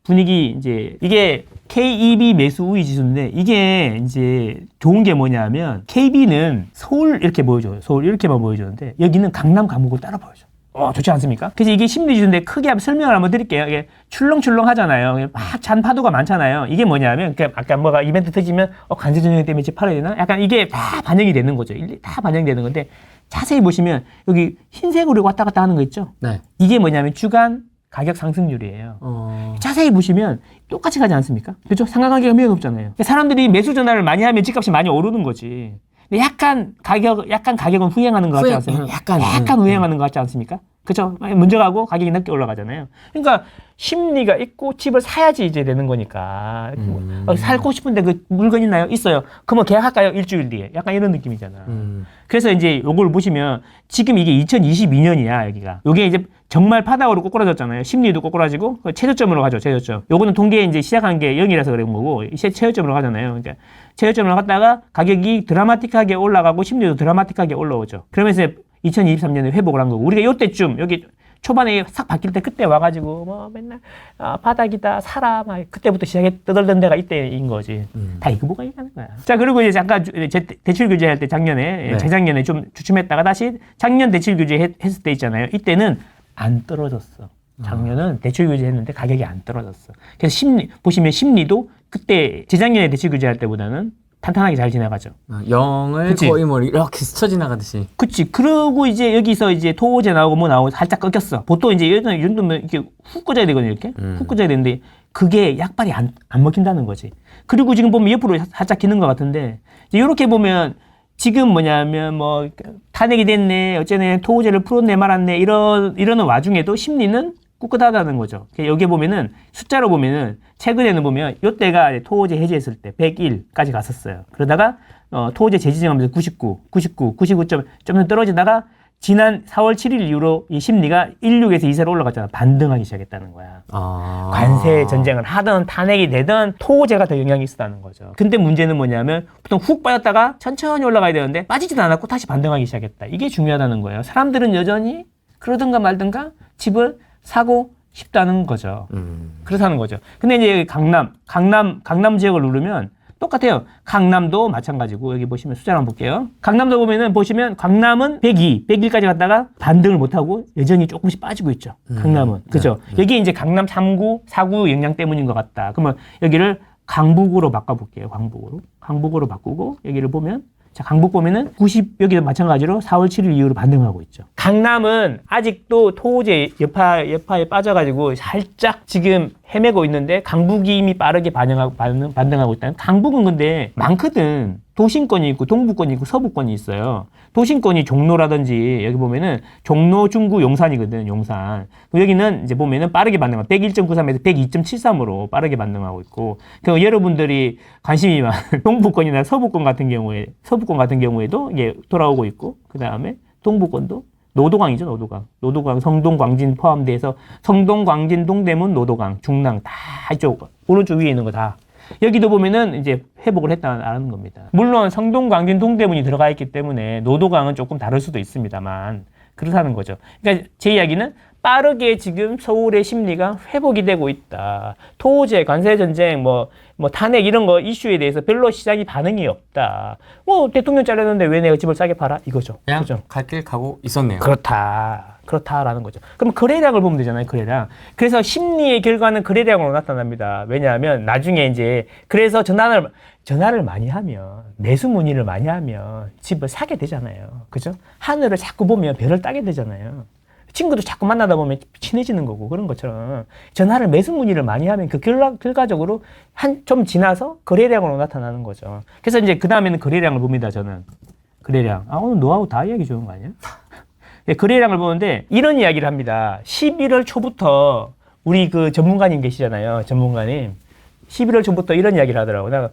분위기 이제 이게 KEB 매수 우위 지수인데 이게 이제 좋은 게 뭐냐면 KB는 서울 이렇게 보여줘요. 서울 이렇게만 보여주는데 여기는 강남 감옥을 따라 보여줘. 좋지 않습니까? 그래서 이게 심리 지수인데 크게 한번 설명을 한번 드릴게요. 이게 출렁출렁 하잖아요. 막 잔 파도가 많잖아요. 이게 뭐냐면 아까 뭐가 이벤트 터지면 관세 전쟁 때문에 집 팔아야 되나? 약간 이게 다 반영이 되는 거죠. 다 반영이 되는 건데 자세히 보시면 여기 흰색으로 왔다 갔다 하는 거 있죠? 네. 이게 뭐냐면 주간 가격 상승률이에요. 자세히 보시면 똑같이 가지 않습니까? 그렇죠? 상관관계가 매우 높잖아요. 사람들이 매수 전화를 많이 하면 집값이 많이 오르는 거지. 근데 약간 가격은 후행하는 것 같지 않습니까? 약간 후행하는 것 같지 않습니까? 그렇죠? 먼저 가고 가격이 늦게 올라가잖아요. 그러니까 심리가 있고 집을 사야지 이제 되는 거니까. 살고 싶은데 그 물건 있나요? 있어요. 그러면 계약할까요? 일주일 뒤에. 약간 이런 느낌이잖아. 그래서 이제 요걸 보시면 지금 이게 2022년이야, 여기가. 요게 이제 정말 바닥으로 꼬꾸라졌잖아요. 심리도 꼬꾸라지고 최저점으로 가죠, 최저점. 요거는 통계 이제 시작한 게 0이라서 그런 거고 최저점으로 가잖아요. 그러니까 최저점으로 갔다가 가격이 드라마틱하게 올라가고 심리도 드라마틱하게 올라오죠. 그러면서 2023년에 회복을 한 거고 우리가 요때쯤 여기 초반에 싹 바뀔 때 그때 와가지고 뭐 맨날 바닥이다 사라 막 그때부터 시작해 떠들던 데가 이때인 거지. 다 이거 뭐가 얘기하는 거야. 자, 그리고 이제 잠깐 대출 규제할 때 작년에 재작년에 좀 주춤했다가 다시 작년 대출 규제 했을 때 있잖아요. 이때는 안 떨어졌어. 작년은 대출 규제 했는데 가격이 안 떨어졌어. 그래서 보시면 심리도 그때 재작년에 대출 규제할 때보다는 탄탄하게 잘 지나가죠. 0을 그치? 거의 뭐 이렇게 스쳐 지나가듯이. 그치. 그러고 이제 여기서 이제 토호제 나오고 뭐 나오고 살짝 꺾였어. 보통 이제 이 정도면 이렇게 훅 꺼져야 되거든요, 이렇게. 훅 꺼져야 되는데 그게 약발이 안 먹힌다는 거지. 그리고 지금 보면 옆으로 살짝 기는 것 같은데 이렇게 보면 지금 뭐냐면 뭐 탄핵이 됐네, 어쩌네, 토호제를 풀었네 말았네 이러는 와중에도 심리는 꿋꿋하다는 거죠. 여기 보면은 숫자로 보면은 최근에는 보면 요때가 토호제 해제했을 때 101까지 갔었어요. 그러다가 토호제 재지정하면서 99점 좀 떨어지다가 지난 4월 7일 이후로 이 심리가 16에서 2세로 올라갔잖아. 반등하기 시작했다는 거야. 관세 전쟁을 하든 탄핵이 되든 토호제가 더 영향이 있었다는 거죠. 근데 문제는 뭐냐면 보통 훅 빠졌다가 천천히 올라가야 되는데 빠지지도 않았고 다시 반등하기 시작했다. 이게 중요하다는 거예요. 사람들은 여전히 그러든가 말든가 집을 사고 싶다는 거죠. 그렇다는 거죠. 근데 이제 강남 지역을 누르면 똑같아요. 강남도 마찬가지고 여기 보시면 숫자를 한번 볼게요. 강남도 보시면 강남은 101까지 갔다가 반등을 못하고 여전히 조금씩 빠지고 있죠. 강남은. 그죠? 여기 이제 강남 3구, 4구 영향 때문인 것 같다. 그러면 여기를 강북으로 바꿔볼게요. 강북으로 바꾸고 여기를 보면 자, 강북 보면은 여기도 마찬가지로 4월 7일 이후로 반등하고 있죠. 강남은 아직도 토호제 여파에 빠져가지고 살짝 지금 헤매고 있는데 강북이 이미 빠르게 반등하고 있다. 강북은 근데 많거든. 도심권이 있고 동부권이 있고 서부권이 있어요. 도심권이 종로라든지 여기 보면은 종로, 중구, 용산이거든. 용산. 여기는 이제 보면은 빠르게 반등하고 101.93에서 102.73으로 빠르게 반등하고 있고. 그 여러분들이 관심이 많은 동부권이나 서부권 같은 경우에도 이게 돌아오고 있고. 그 다음에 동부권도 노도강이죠, 노도강, 성동, 광진 포함돼서 성동, 광진, 동대문, 노도강, 중랑 다 이쪽 오른쪽 위에 있는 거 다. 여기도 보면은 이제 회복을 했다는 겁니다. 물론 성동, 광진, 동대문이 들어가 있기 때문에 노도강은 조금 다를 수도 있습니다만 그렇다는 거죠. 그러니까 제 이야기는 빠르게 지금 서울의 심리가 회복이 되고 있다. 토호제, 관세전쟁, 뭐 탄핵 이런 거 이슈에 대해서 별로 시장이 반응이 없다. 대통령 잘렸는데 왜 내가 집을 싸게 팔아? 이거죠. 그냥 그죠? 갈 길 가고 있었네요. 그렇다라는 거죠. 그럼 거래량을 보면 되잖아요, 거래량. 그래서 심리의 결과는 거래량으로 나타납니다. 왜냐하면 나중에 이제 그래서 전화를 많이 하면 매수 문의를 많이 하면 집을 사게 되잖아요. 그죠? 하늘을 자꾸 보면 별을 따게 되잖아요. 친구도 자꾸 만나다 보면 친해지는 거고 그런 것처럼 전화를 매수 문의를 많이 하면 그 결과적으로 좀 지나서 거래량으로 나타나는 거죠. 그래서 이제 그 다음에는 거래량을 봅니다. 저는 거래량. 오늘 노하우 다 이야기 좋은 거 아니야? 거래량을 보는데 이런 이야기를 합니다. 11월 초부터 우리 그 전문가님 계시잖아요. 전문가님. 11월 초부터 이런 이야기를 하더라고요.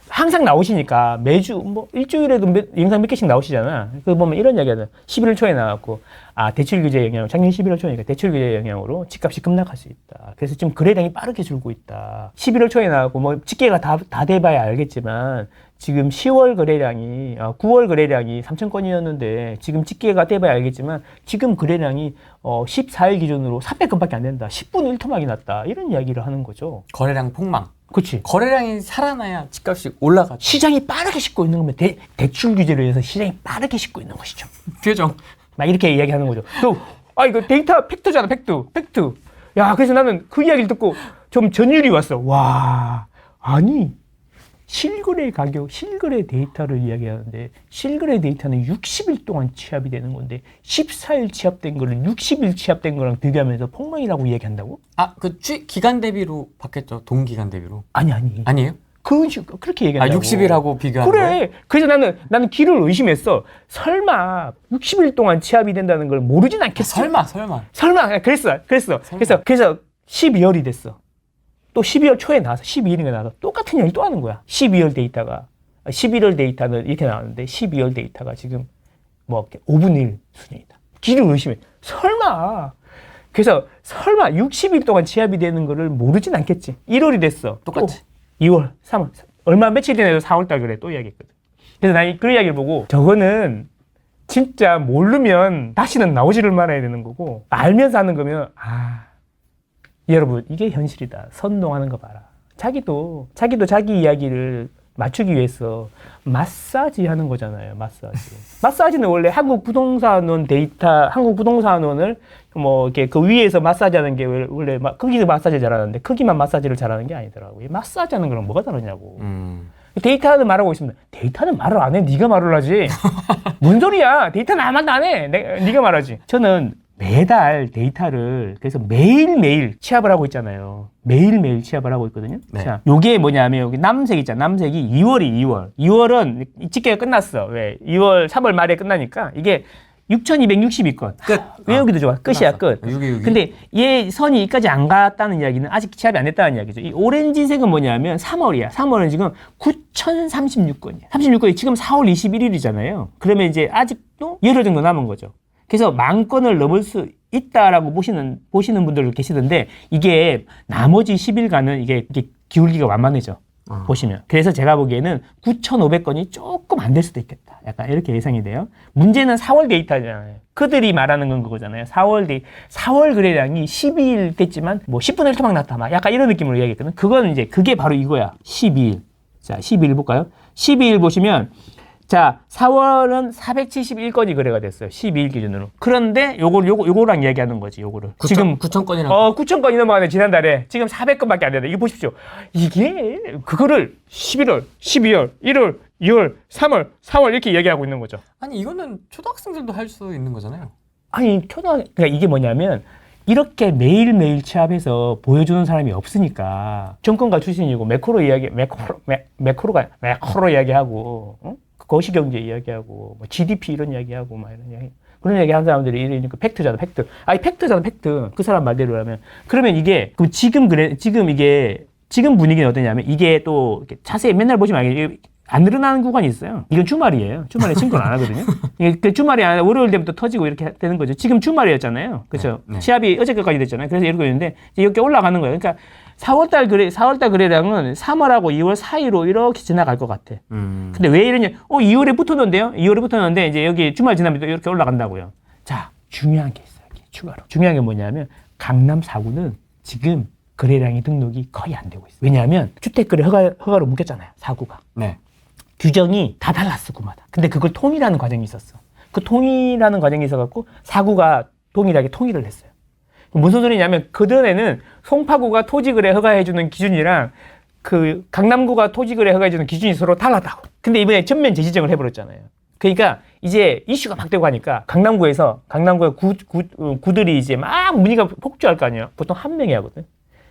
항상 나오시니까 매주 일주일에도 영상 몇 개씩 나오시잖아. 그거 보면 이런 이야기 하잖아. 11월 초에 나왔고 대출 규제 영향으로 작년 11월 초니까 대출 규제 영향으로 집값이 급락할 수 있다. 그래서 지금 거래량이 빠르게 줄고 있다. 11월 초에 나왔고 집계가 다 돼봐야 알겠지만 지금 10월 거래량이 9월 거래량이 3천 건이었는데 지금 집계가 돼봐야 알겠지만 지금 거래량이 14일 기준으로 300건밖에 안 된다. 10분의 1토막이 났다. 이런 이야기를 하는 거죠. 거래량 폭망. 그렇지. 거래량이 살아나야 집값이 올라가죠. 시장이 빠르게 식고 있는 거면 대출 규제로 해서 시장이 빠르게 식고 있는 것이죠. 표정. 막 이렇게 이야기하는 거죠. 이거 데이터 팩트잖아, 팩트. 야, 그래서 나는 그 이야기를 듣고 좀 전율이 왔어. 와, 아니 실거래 가격, 실거래 데이터를 이야기하는데 실거래 데이터는 60일 동안 취합이 되는 건데 14일 취합된 거를 60일 취합된 거랑 비교하면서 폭망이라고 이야기한다고? 그 기간 대비로 받겠죠. 동기간 대비로. 아니. 아니에요? 그렇게 얘기한다고. 60일하고 비교하는 그래. 거예요? 그래서 나는 귀를 의심했어. 설마 60일 동안 취합이 된다는 걸 모르진 않겠어. 설마. 그랬어. 그래서 12월이 됐어. 또 12월 초에 나와서 12일인가 나와서 똑같은 이야기를 또 하는 거야. 12월 데이터가 11월 데이터는 이렇게 나왔는데 12월 데이터가 지금 5분의 1 수준이다. 귀를 의심해. 설마. 그래서 설마 60일 동안 취합이 되는 거를 모르진 않겠지. 1월이 됐어. 똑같이. 2월, 3월. 며칠 전에도 4월달 그래. 또 이야기했거든. 그래서 난 그 이야기를 보고 저거는 진짜 모르면 다시는 나오지를 말아야 되는 거고 알면서 하는 거면 여러분 이게 현실이다. 선동하는 거 봐라. 자기도 자기 이야기를 맞추기 위해서 마사지 하는 거잖아요. 마사지는 원래 한국부동산원 한국부동산원을 이렇게 그 위에서 마사지하는 게 원래 크기 마사지 잘하는데 크기만 마사지를 잘하는 게 아니더라고요. 마사지하는 거랑 뭐가 다르냐고. 데이터는 말하고 있습니다. 데이터는 말을 안 해. 네가 말을 하지. 뭔 소리야. 데이터는 아무 말도 안 해. 네가 말하지. 저는 매달 데이터를 그래서 매일매일 취합을 하고 있잖아요. 매일매일 취합을 하고 있거든요. 네. 자, 요게 뭐냐면 여기 남색 있잖아. 남색이 2월은 집계가 끝났어. 왜? 3월 말에 끝나니까 이게 6,262건. 끝. 외우기도 좋아. 끝이야, 끝. 6.26. 근데 얘 선이 여기까지 안 갔다는 이야기는 아직 취합이 안 됐다는 이야기죠. 이 오렌지색은 뭐냐면 3월이야. 3월은 지금 9,036건이야. 36건이 지금 4월 21일이잖아요. 그러면 이제 아직도 열흘 정도 남은 거죠. 그래서 10,000건을 넘을 수 있다라고 보시는 분들 계시던데 이게 나머지 10일간은 이게 기울기가 완만해져. 보시면. 그래서 제가 보기에는 9,500건이 조금 안 될 수도 있겠다. 약간 이렇게 예상이 돼요. 문제는 4월 데이터잖아요. 그들이 말하는 건 그거잖아요. 4월 거래량이 12일 됐지만 10분의 1토막 났다. 약간 이런 느낌으로 이야기했거든. 그게 바로 이거야. 12일. 자, 12일 볼까요? 12일 보시면 자, 4월은 471건이 거래가 됐어요. 12일 기준으로. 그런데 요거랑 이야기하는 거지, 요거를. 지금 9,000건이랑 9,000건이 넘어가네, 지난달에. 지금 400건밖에 안 된다. 이거 보십시오. 이게 그거를 11월, 12월, 1월, 2월, 3월, 4월 이렇게 이야기하고 있는 거죠. 아니 이거는 초등학생들도 할 수 있는 거잖아요. 아니, 그러니까 이게 뭐냐면 이렇게 매일매일 취합해서 보여주는 사람이 없으니까 정권가 출신이고 매크로 이야기하고 거시경제 이야기하고 뭐 GDP 이런 이야기하고 막 이런 이야기 그런 이야기 하는 사람들이 이러니까 팩트잖아, 팩트. 아니 팩트잖아, 팩트. 그 사람 말대로 하면 그러면 이게 지금 분위기는 어떠냐면 이게 또 이렇게 자세히 맨날 보시면 이게 안 늘어나는 구간이 있어요. 이건 주말이에요. 주말에 신고를 안 하거든요. 이게 주말이 아니라 월요일 되부터 터지고 이렇게 되는 거죠. 지금 주말이었잖아요. 그렇죠? 네. 시합이 어저께까지 됐잖아요. 그래서 이러고 있는데 이렇게 올라가는 거예요. 그러니까 4월달 거래량은 3월하고 2월 사이로 이렇게 지나갈 것 같아. 근데 왜 이러냐? 2월에 붙었는데요. 2월에 붙었는데 이제 여기 주말 지나면 또 이렇게 올라간다고요. 자, 중요한 게 있어요. 추가로. 중요한 게 뭐냐면 강남 4구는 지금 거래량이 등록이 거의 안 되고 있어요. 왜냐하면 주택거래 허가로 묶였잖아요. 4구가. 네. 규정이 다 달랐어, 구마다. 근데 그걸 통일하는 과정이 있었어. 그 통일하는 과정이 있어갖고 4구가 동일하게 통일을 했어요. 무슨 소리냐면 그전에는 송파구가 토지거래 허가해주는 기준이랑 그 강남구가 토지거래 허가해주는 기준이 서로 달랐다고. 근데 이번에 전면 재지정을 해버렸잖아요. 그러니까 이제 이슈가 막 되고 하니까 강남구의 구들이 이제 막 문의가 폭주할 거 아니에요. 보통 한 명이 하거든.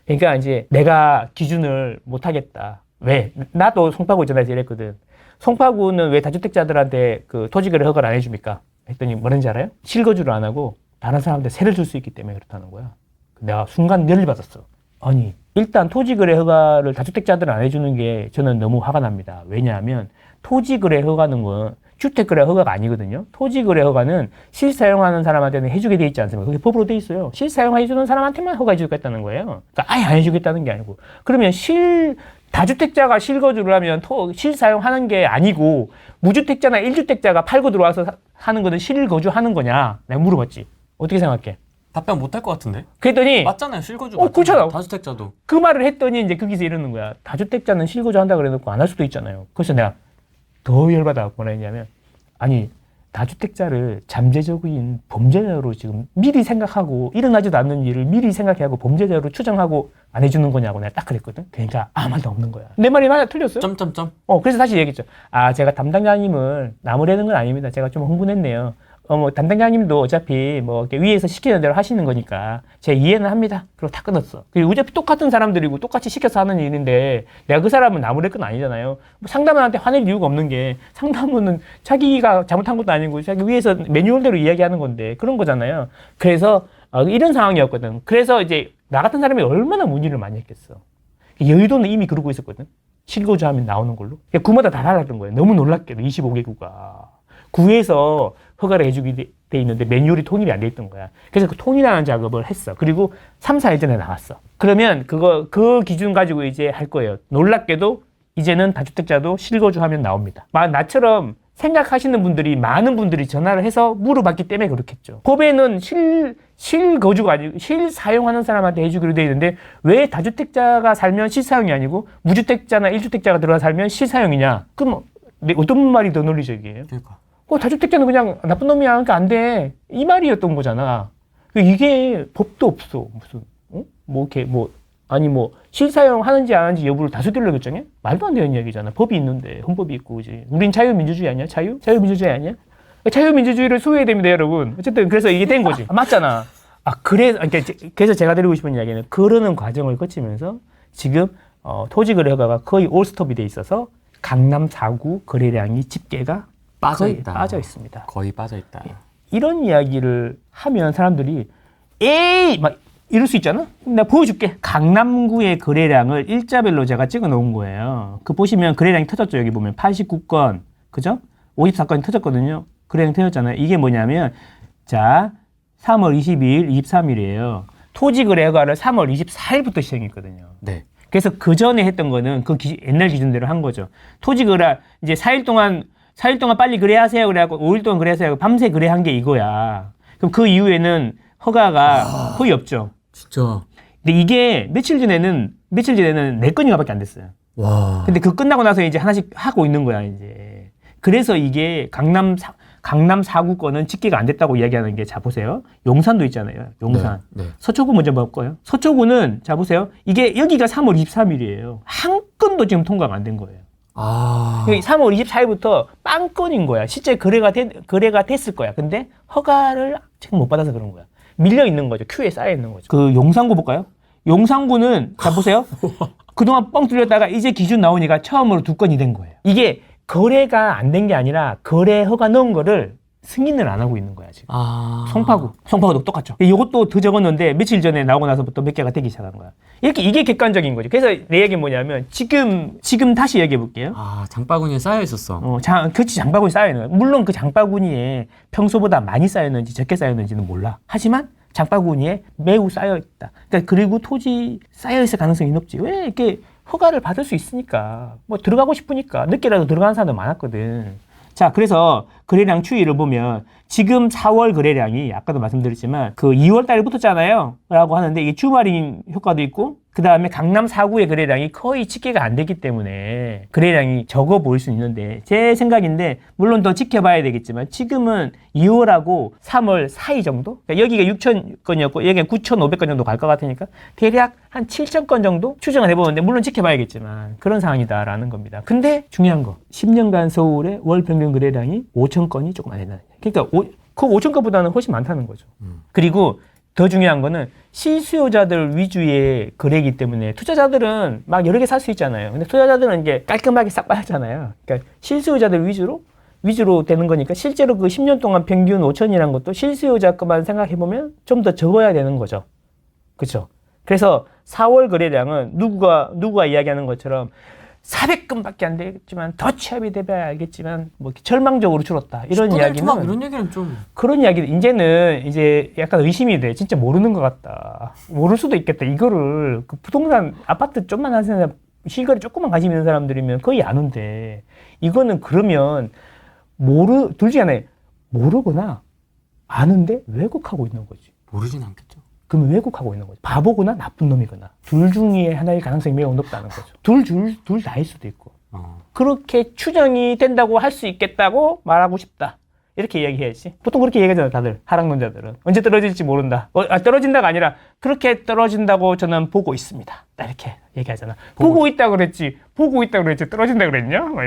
그러니까 이제 내가 기준을 못 하겠다. 왜? 나도 송파구 있잖아, 이랬거든. 송파구는 왜 다주택자들한테 그 토지거래 허가를 안 해줍니까? 했더니 뭐라는지 알아요? 실거주를 안 하고 다른 사람한테 세를 줄 수 있기 때문에 그렇다는 거야. 내가 순간 열을 받았어. 아니, 일단 토지거래 허가를 다주택자들은 안 해주는 게 저는 너무 화가 납니다. 왜냐하면 토지거래 허가는 건 주택거래 허가가 아니거든요. 토지거래 허가는 실사용하는 사람한테는 해주게 돼 있지 않습니까? 그게 법으로 돼 있어요. 실사용해주는 사람한테만 허가해 주겠다는 거예요. 그러니까 아예 안 해주겠다는 게 아니고. 그러면 다주택자가 실거주를 하면 실사용하는 게 아니고 무주택자나 1주택자가 팔고 들어와서 하는 거는 실거주하는 거냐? 내가 물어봤지. 어떻게 생각해? 답변 못 할 것 같은데? 그랬더니 맞잖아요. 실거주 그렇잖아. 다주택자도. 그 말을 했더니 이제 거기서 이러는 거야. 다주택자는 실거주 한다 그래놓고 안 할 수도 있잖아요. 그래서 내가 더 열받아 뭐라 했냐면 아니 다주택자를 잠재적인 범죄자로 지금 미리 생각하고 일어나지도 않는 일을 미리 생각하고 범죄자로 추정하고 안 해주는 거냐고 내가 딱 그랬거든. 그러니까 아무 말도 없는 거야. 내 말이 맞아 틀렸어요? 점점점. 그래서 다시 얘기했죠. 제가 담당자님을 나무라는 건 아닙니다. 제가 좀 흥분했네요. 뭐 담당자님도 어차피 뭐 이렇게 위에서 시키는 대로 하시는 거니까 제가 이해는 합니다. 그리고 다 끊었어. 그리고 어차피 똑같은 사람들이고 똑같이 시켜서 하는 일인데 내가 그 사람은 나무랄 건 아니잖아요. 뭐 상담원한테 화낼 이유가 없는 게 상담원은 자기가 잘못한 것도 아니고 자기 위에서 매뉴얼대로 이야기하는 건데 그런 거잖아요. 그래서 이런 상황이었거든. 그래서 이제 나 같은 사람이 얼마나 문의를 많이 했겠어. 여의도는 이미 그러고 있었거든. 실거주하면 나오는 걸로. 구마다 다 달랐던 거예요. 너무 놀랍게도 25개구가. 구에서 허가를 해주게 돼 있는데 매뉴얼이 통일이 안 돼 있던 거야. 그래서 그 통일하는 작업을 했어. 그리고 3, 4일 전에 나왔어. 그러면 그 기준 가지고 이제 할 거예요. 놀랍게도 이제는 다주택자도 실거주하면 나옵니다. 나처럼 생각하시는 분들이 많은 분들이 전화를 해서 물어봤기 때문에 그렇겠죠. 법에는 실거주가 아니고 실사용하는 사람한테 해주기로 돼 있는데 왜 다주택자가 살면 실사용이 아니고 무주택자나 1주택자가 들어가 살면 실사용이냐? 그럼 어떤 말이 더 논리적이에요? 그러니까. 다주택자는 그냥 나쁜 놈이야. 그러니까 안 돼. 이 말이었던 거잖아. 이게 법도 없어. 무슨, 실사용 하는지 안 하는지 여부를 다수결로 결정해? 말도 안 되는 이야기잖아. 법이 있는데, 헌법이 있고, 이제. 우린 자유민주주의 아니야? 자유민주주의 아니야? 자유민주주의를 수호해야 됩니다, 여러분. 어쨌든, 그래서 이게 된 거지. 맞잖아. 그래서 제가 드리고 싶은 이야기는 그러는 과정을 거치면서 지금, 토지거래 허가가 거의 올스톱이 돼 있어서 강남 4구 거래량이 집계가 거의 빠져 있습니다. 거의 빠져 있다. 이런 이야기를 하면 사람들이 에이 막 이럴 수 있잖아. 그럼 내가 보여줄게. 강남구의 거래량을 일자별로 제가 찍어 놓은 거예요. 그 보시면 거래량이 터졌죠. 여기 보면 89건, 그죠? 54건이 터졌거든요. 거래량 터졌잖아요. 이게 뭐냐면 자 3월 22일, 23일이에요. 토지거래 허가를 3월 24일부터 시행했거든요. 네. 그래서 그 전에 했던 거는 옛날 기준대로 한 거죠. 토지거래 이제 4일 동안 빨리 거래하세요. 그래갖고 5일 동안 거래하세요. 밤새 거래한 게 이거야. 그럼 그 이후에는 허가가 거의 없죠. 진짜. 근데 이게 며칠 전에는 4건인가밖에 안 됐어요. 와. 근데 그 끝나고 나서 이제 하나씩 하고 있는 거야, 이제. 그래서 이게 강남 4구권은 집계가 안 됐다고 이야기하는 게, 자 보세요. 용산도 있잖아요. 용산. 네. 네. 서초구 먼저 볼 거예요. 서초구는 자 보세요. 이게 여기가 3월 23일이에요. 한 건도 지금 통과가 안 된 거예요. 3월 24일부터 빵건인 거야. 실제 거래가 됐을 거야. 근데 허가를 지금 못 받아서 그런 거야. 밀려 있는 거죠. 큐에 쌓여 있는 거죠. 그 용산구 볼까요? 용산구는 자 보세요. 그동안 뻥 뚫렸다가 이제 기준 나오니까 처음으로 2건이 된 거예요. 이게 거래가 안 된 게 아니라 거래 허가 넣은 거를 승인을 안 하고 있는 거야 지금. 송파구도 똑같죠. 이것도 더 적었는데 며칠 전에 나오고 나서부터 몇 개가 되기 시작한 거야. 이게 객관적인 거죠. 그래서 내 얘기는 뭐냐면 지금 다시 얘기해 볼게요. 장바구니에 쌓여 있었어. 그렇지, 장바구니 쌓여 있는 거야. 물론 그 장바구니에 평소보다 많이 쌓였는지 적게 쌓였는지는 몰라. 하지만 장바구니에 매우 쌓여 있다. 그러니까 그리고 토지 쌓여 있을 가능성이 높지. 왜 이렇게 허가를 받을 수 있으니까, 뭐 들어가고 싶으니까. 늦게라도 들어가는 사람도 많았거든. 자, 그래서 거래량 추이를 보면 지금 4월 거래량이 아까도 말씀드렸지만 그 2월 달에 붙었잖아요 라고 하는데, 이게 주말인 효과도 있고 그 다음에 강남 4구의 거래량이 거의 집계가 안 됐기 때문에 거래량이 적어 보일 수 있는데, 제 생각인데 물론 더 지켜봐야 되겠지만 지금은 2월하고 3월 사이 정도? 그러니까 여기가 6,000건이었고 여기가 9,500건 정도 갈 것 같으니까 대략 한 7,000건 정도 추정을 해보는데, 물론 지켜봐야겠지만 그런 상황이다라는 겁니다. 근데 중요한 거, 10년간 서울의 월 평균 거래량이 5,000건이 조금 안 된다는 얘기예요. 그러니까 그 5,000건보다는 훨씬 많다는 거죠. 그리고 더 중요한 거는 실수요자들 위주의 거래이기 때문에 투자자들은 막 여러 개 살 수 있잖아요. 근데 투자자들은 이게 깔끔하게 싹 빠졌잖아요. 그러니까 실수요자들 위주로 되는 거니까 실제로 그 10년 동안 평균 5천이라는 것도 실수요자 것만 생각해보면 좀 더 적어야 되는 거죠. 그렇죠? 그래서 4월 거래량은 누구가 이야기하는 것처럼 400건밖에 안 되겠지만 더 취합이 돼봐야 알겠지만 뭐 절망적으로 줄었다 이런 이야기는, 이런 얘기는 좀 그런 이야기들 이제는 이제 약간 의심이 돼. 진짜 모르는 것 같다. 모를 수도 있겠다. 이거를 그 부동산 아파트 좀만 하는 사람, 실거래 조금만 관심 있는 사람들이면 거의 아는데, 이거는 그러면 둘 중에 하나에 모르거나 아는데 왜곡하고 있는 거지. 모르진 않겠죠. 그러면 왜곡하고 있는 거죠. 바보거나 나쁜 놈이거나 둘 중에 하나의 가능성이 매우 높다는 거죠. 둘 다일 수도 있고. 그렇게 추정이 된다고 할 수 있겠다고 말하고 싶다. 이렇게 이야기해야지. 보통 그렇게 얘기하잖아요, 다들. 하락론자들은. 언제 떨어질지 모른다. 떨어진다가 아니라 그렇게 떨어진다고 저는 보고 있습니다. 이렇게 얘기하잖아. 보고 있다 그랬지. 떨어진다 그랬냐? 막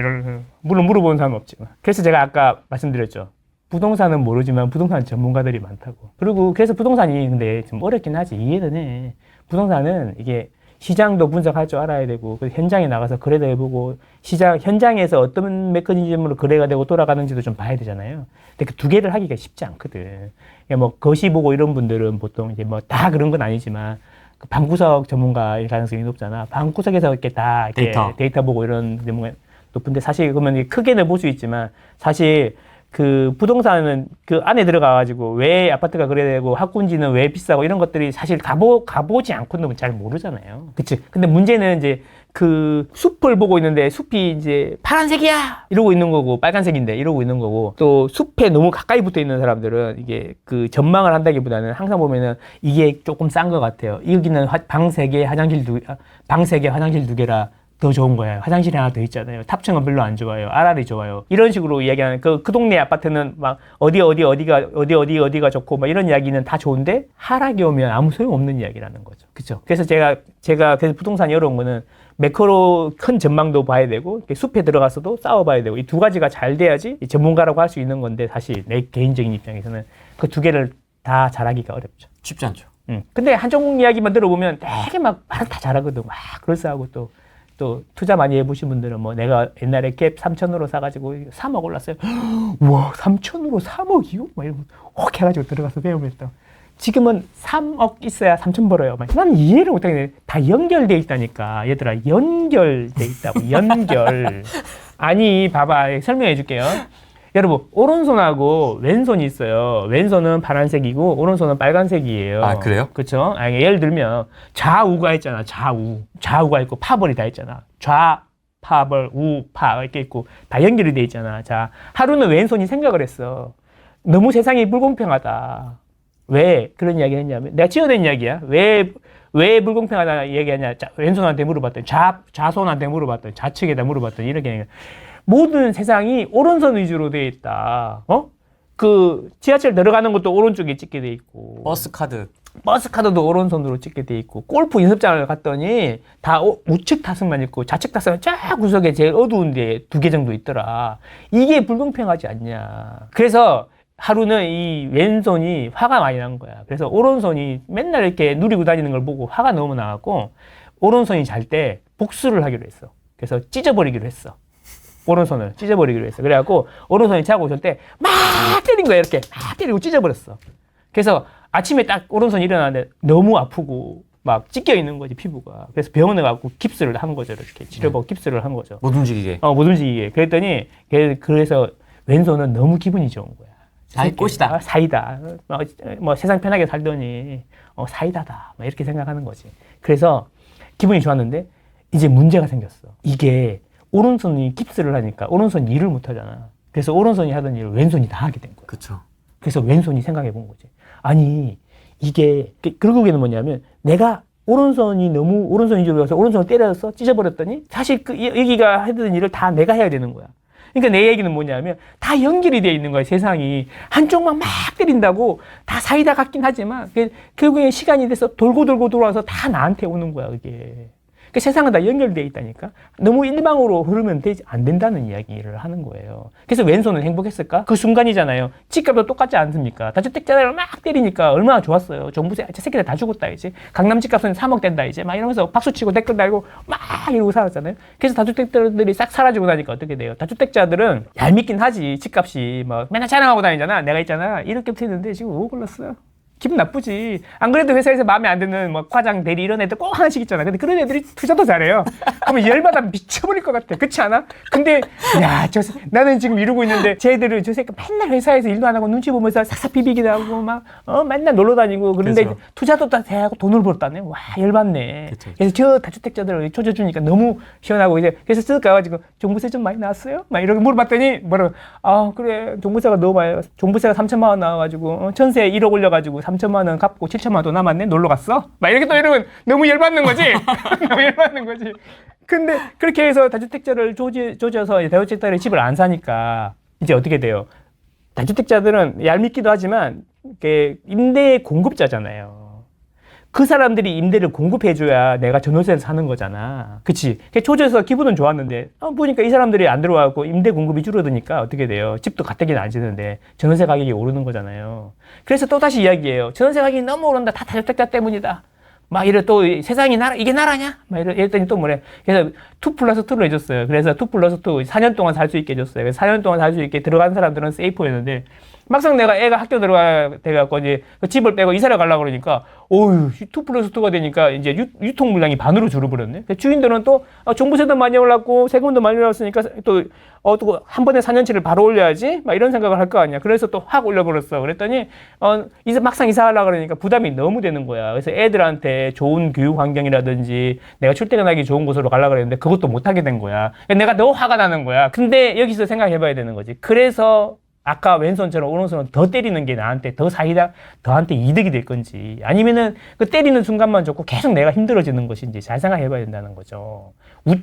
물론 물어보는 사람은 없지만. 그래서 제가 아까 말씀드렸죠. 부동산은 모르지만 부동산 전문가들이 많다고. 그리고 그래서 부동산이 근데 좀 어렵긴 하지. 이해는 해. 부동산은 이게 시장도 분석할 줄 알아야 되고, 현장에 나가서 거래도 해보고, 현장에서 어떤 메커니즘으로 거래가 되고 돌아가는지도 좀 봐야 되잖아요. 근데 그 두 개를 하기가 쉽지 않거든. 뭐 거시 보고 이런 분들은 보통 이제 뭐 다 그런 건 아니지만 그 방구석 전문가일 가능성이 높잖아. 방구석에서 이렇게 다 이렇게 데이터 보고 이런 전문가 높은데, 사실 그러면 크게는 볼 수 있지만 사실 그 부동산은 그 안에 들어가가지고 왜 아파트가 거래되고 학군지는 왜 비싸고 이런 것들이 사실 가보지 않고는 잘 모르잖아요. 그치? 근데 문제는 이제 그 숲을 보고 있는데 숲이 이제 파란색이야! 이러고 있는 거고, 빨간색인데 이러고 있는 거고, 또 숲에 너무 가까이 붙어 있는 사람들은 이게 그 전망을 한다기보다는 항상 보면은 이게 조금 싼 것 같아요. 여기는 방 3개, 화장실 2개라 더 좋은 거예요. 화장실이 하나 더 있잖아요. 탑층은 별로 안 좋아요. RR이 좋아요. 이런 식으로 이야기하는 그 동네 아파트는 막 어디가 좋고 막 이런 이야기는 다 좋은데 하락이 오면 아무 소용 없는 이야기라는 거죠. 그렇죠? 그래서 제가 그래서 부동산이 어려운 거는 매크로 큰 전망도 봐야 되고 숲에 들어가서도 싸워봐야 되고, 이 두 가지가 잘 돼야지 전문가라고 할 수 있는 건데, 사실 내 개인적인 입장에서는 그 두 개를 다 잘하기가 어렵죠. 쉽지 않죠. 근데 한쪽 이야기만 들어보면 되게 막 말은 다 잘하거든. 막 그럴싸하고 또 투자 많이 해보신 분들은 뭐 내가 옛날에 갭 3,000으로 사가지고 3억 올랐어요. 우와, 3,000으로 3억이요? 막 이러고 혹 해가지고 들어가서 배우면 또 지금은 3억 있어야 3,000 벌어요. 난 이해를 못하겠네. 다 연결돼 있다니까. 얘들아, 연결돼 있다고. 연결. 아니, 봐봐. 설명해 줄게요. 여러분, 오른손하고 왼손이 있어요. 왼손은 파란색이고 오른손은 빨간색이에요. 아, 그래요? 그렇죠? 예를 들면 좌우가 있잖아. 좌우가 있고 파벌이 다 있잖아. 파벌, 파 이렇게 있고 다 연결이 돼 있잖아. 자, 하루는 왼손이 생각을 했어. 너무 세상이 불공평하다. 왜 그런 이야기를 했냐면, 내가 지어낸 이야기야. 왜 불공평하다 얘기하냐. 왼손한테 물어봤더니, 좌손한테 물어봤더니, 좌측에다 물어봤더니 이렇게 모든 세상이 오른손 위주로 되어 있다. 그 지하철 들어가는 것도 오른쪽에 찍게 돼 있고 버스 카드. 버스 카드도 오른손으로 찍게 돼 있고 골프 연습장을 갔더니 다 우측 타석만 있고 좌측 타석은 쫙 구석에 제일 어두운 데 2개 정도 있더라. 이게 불공평하지 않냐. 그래서 하루는 이 왼손이 화가 많이 난 거야. 그래서 오른손이 맨날 이렇게 누리고 다니는 걸 보고 화가 너무 나갖고 오른손이 잘 때 복수를 하기로 했어. 그래서 찢어버리기로 했어. 오른손을 찢어버리기로 했어. 그래갖고 오른손이 자고 있을 때 막 때린 거야. 이렇게 막 때리고 찢어버렸어. 그래서 아침에 딱 오른손이 일어나는데 너무 아프고 막 찢겨 있는 거지, 피부가. 그래서 병원에 가고 깁스를 한 거죠. 이렇게 치료받고 깁스를 한 거죠. 못 움직이게. 못 움직이게. 그랬더니 그래서 왼손은 너무 기분이 좋은 거야. 나의 꽃이다. 사이다. 뭐 세상 편하게 살더니 사이다다. 막 이렇게 생각하는 거지. 그래서 기분이 좋았는데 이제 문제가 생겼어. 이게 오른손이 깁스를 하니까 오른손이 일을 못 하잖아. 그래서 오른손이 하던 일을 왼손이 다 하게 된 거야. 그렇죠. 그래서 왼손이 생각해 본 거지. 아니 이게 결국에는 뭐냐면 내가 오른손이 너무 오른손 위주로 가서 오른손을 때려서 찢어버렸더니 사실 여기가 하던 일을 다 내가 해야 되는 거야. 그러니까 내 얘기는 뭐냐면 다 연결이 돼 있는 거야. 세상이 한쪽만 막 때린다고 다 사이다 같긴 하지만 결국에 시간이 돼서 돌고 돌아서 다 나한테 오는 거야. 그게. 그 세상은 다 연결되어 있다니까. 너무 일방으로 흐르면 안 된다는 이야기를 하는 거예요. 그래서 왼손은 행복했을까? 그 순간이잖아요. 집값도 똑같지 않습니까? 다주택자를 막 때리니까 얼마나 좋았어요. 정부세, 저 새끼들 다 죽었다 이제. 강남 집값은 3억 된다 이제. 막 이러면서 박수치고 댓글 달고 막 이러고 살았잖아요. 그래서 다주택자들이 싹 사라지고 나니까 어떻게 돼요? 다주택자들은 얄밉긴 하지. 집값이 막 맨날 자랑하고 다니잖아. 내가 있잖아. 이렇게 붙었는데 지금 5억 올랐어요. 기분 나쁘지. 안 그래도 회사에서 마음에 안 드는 뭐 과장, 대리 이런 애들 꼭 하나씩 있잖아. 근데 그런 애들이 투자도 잘해요. 그러면 열받아 미쳐버릴 것 같아. 그렇지 않아? 근데 야, 나는 지금 이러고 있는데 쟤들은 저 새끼 맨날 회사에서 일도 안 하고 눈치 보면서 싹싹 비비기도 하고 막 맨날 놀러 다니고 그런데 그렇죠. 투자도 다 대하고 돈을 벌었다네. 와, 열받네. 그렇죠. 그래서 저 다주택자들을 조져주니까 너무 시원하고 이제 그래서 쓱 가가지고 종부세 좀 많이 나왔어요? 막 이렇게 물어봤더니 뭐라고 그래 종부세가 너무 많이 종부세가 3천만 원 나와가지고 전세 1억 올려가지고 3천만 원 갚고 7천만 원 더 남았네? 놀러 갔어? 막 이렇게 또 이러면 너무 열받는 거지? 너무 열받는 거지. 근데 그렇게 해서 다주택자를 조져서 다주택자들이 집을 안 사니까 이제 어떻게 돼요? 다주택자들은 얄밉기도 하지만 임대 공급자잖아요. 그 사람들이 임대를 공급해줘야 내가 전월세에서 사는 거잖아. 그치? 조져서 기분은 좋았는데 보니까 이 사람들이 안 들어와갖고 임대 공급이 줄어드니까 어떻게 돼요? 집도 가뜩이나 안 지는데 전월세 가격이 오르는 거잖아요. 그래서 또다시 이야기해요. 전월세 가격이 너무 오른다. 다 다주택자 때문이다. 막 이래 또 세상이 이게 나라냐? 막 이랬더니 또 뭐래. 그래서 2+2를 해줬어요. 그래서 2+2 4년 동안 살 수 있게 해줬어요. 그래서 4년 동안 살 수 있게 들어간 사람들은 세이프였는데 막상 내가 애가 학교 들어가 돼갖고 이제 그 집을 빼고 이사를 가려고 그러니까 어휴 2+2가 되니까 이제 유통 물량이 반으로 줄어버렸네. 주인들은 또 종부세도 많이 올랐고 세금도 많이 올랐으니까 또 한 번에 4년치를 바로 올려야지 막 이런 생각을 할 거 아니야. 그래서 또 확 올려버렸어. 그랬더니 이제 막상 이사하려고 그러니까 부담이 너무 되는 거야. 그래서 애들한테 좋은 교육 환경이라든지 내가 출퇴근하기 좋은 곳으로 가려고 그랬는데 그것도 못 하게 된 거야. 내가 너무 화가 나는 거야. 근데 여기서 생각해봐야 되는 거지. 그래서 아까 왼손처럼 오른손은 더 때리는 게 나한테 더 사이다, 너한테 이득이 될 건지 아니면은 그 때리는 순간만 좋고 계속 내가 힘들어지는 것인지 잘 생각해봐야 된다는 거죠.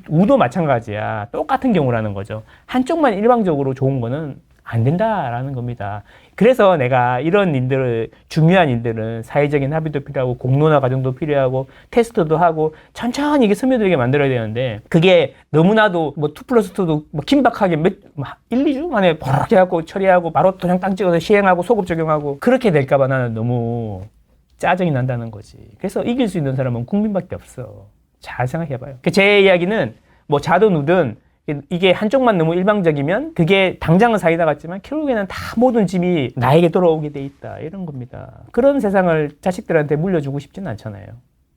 우도 마찬가지야. 똑같은 경우라는 거죠. 한쪽만 일방적으로 좋은 거는 안 된다라는 겁니다. 그래서 내가 이런 일들을 중요한 일들은 사회적인 합의도 필요하고 공론화 과정도 필요하고 테스트도 하고 천천히 이게 스며들게 만들어야 되는데 그게 너무나도 뭐 2+2도 뭐 긴박하게 1, 2주 만에 버럭 해갖고 처리하고 바로 도장 땅 찍어서 시행하고 소급 적용하고 그렇게 될까봐 나는 너무 짜증이 난다는 거지. 그래서 이길 수 있는 사람은 국민밖에 없어. 잘 생각해봐요. 제 이야기는 뭐 자든 우든 이게 한쪽만 너무 일방적이면 그게 당장은 사이다 같지만 결국에는 다 모든 짐이 나에게 돌아오게 돼 있다 이런 겁니다. 그런 세상을 자식들한테 물려주고 싶지는 않잖아요.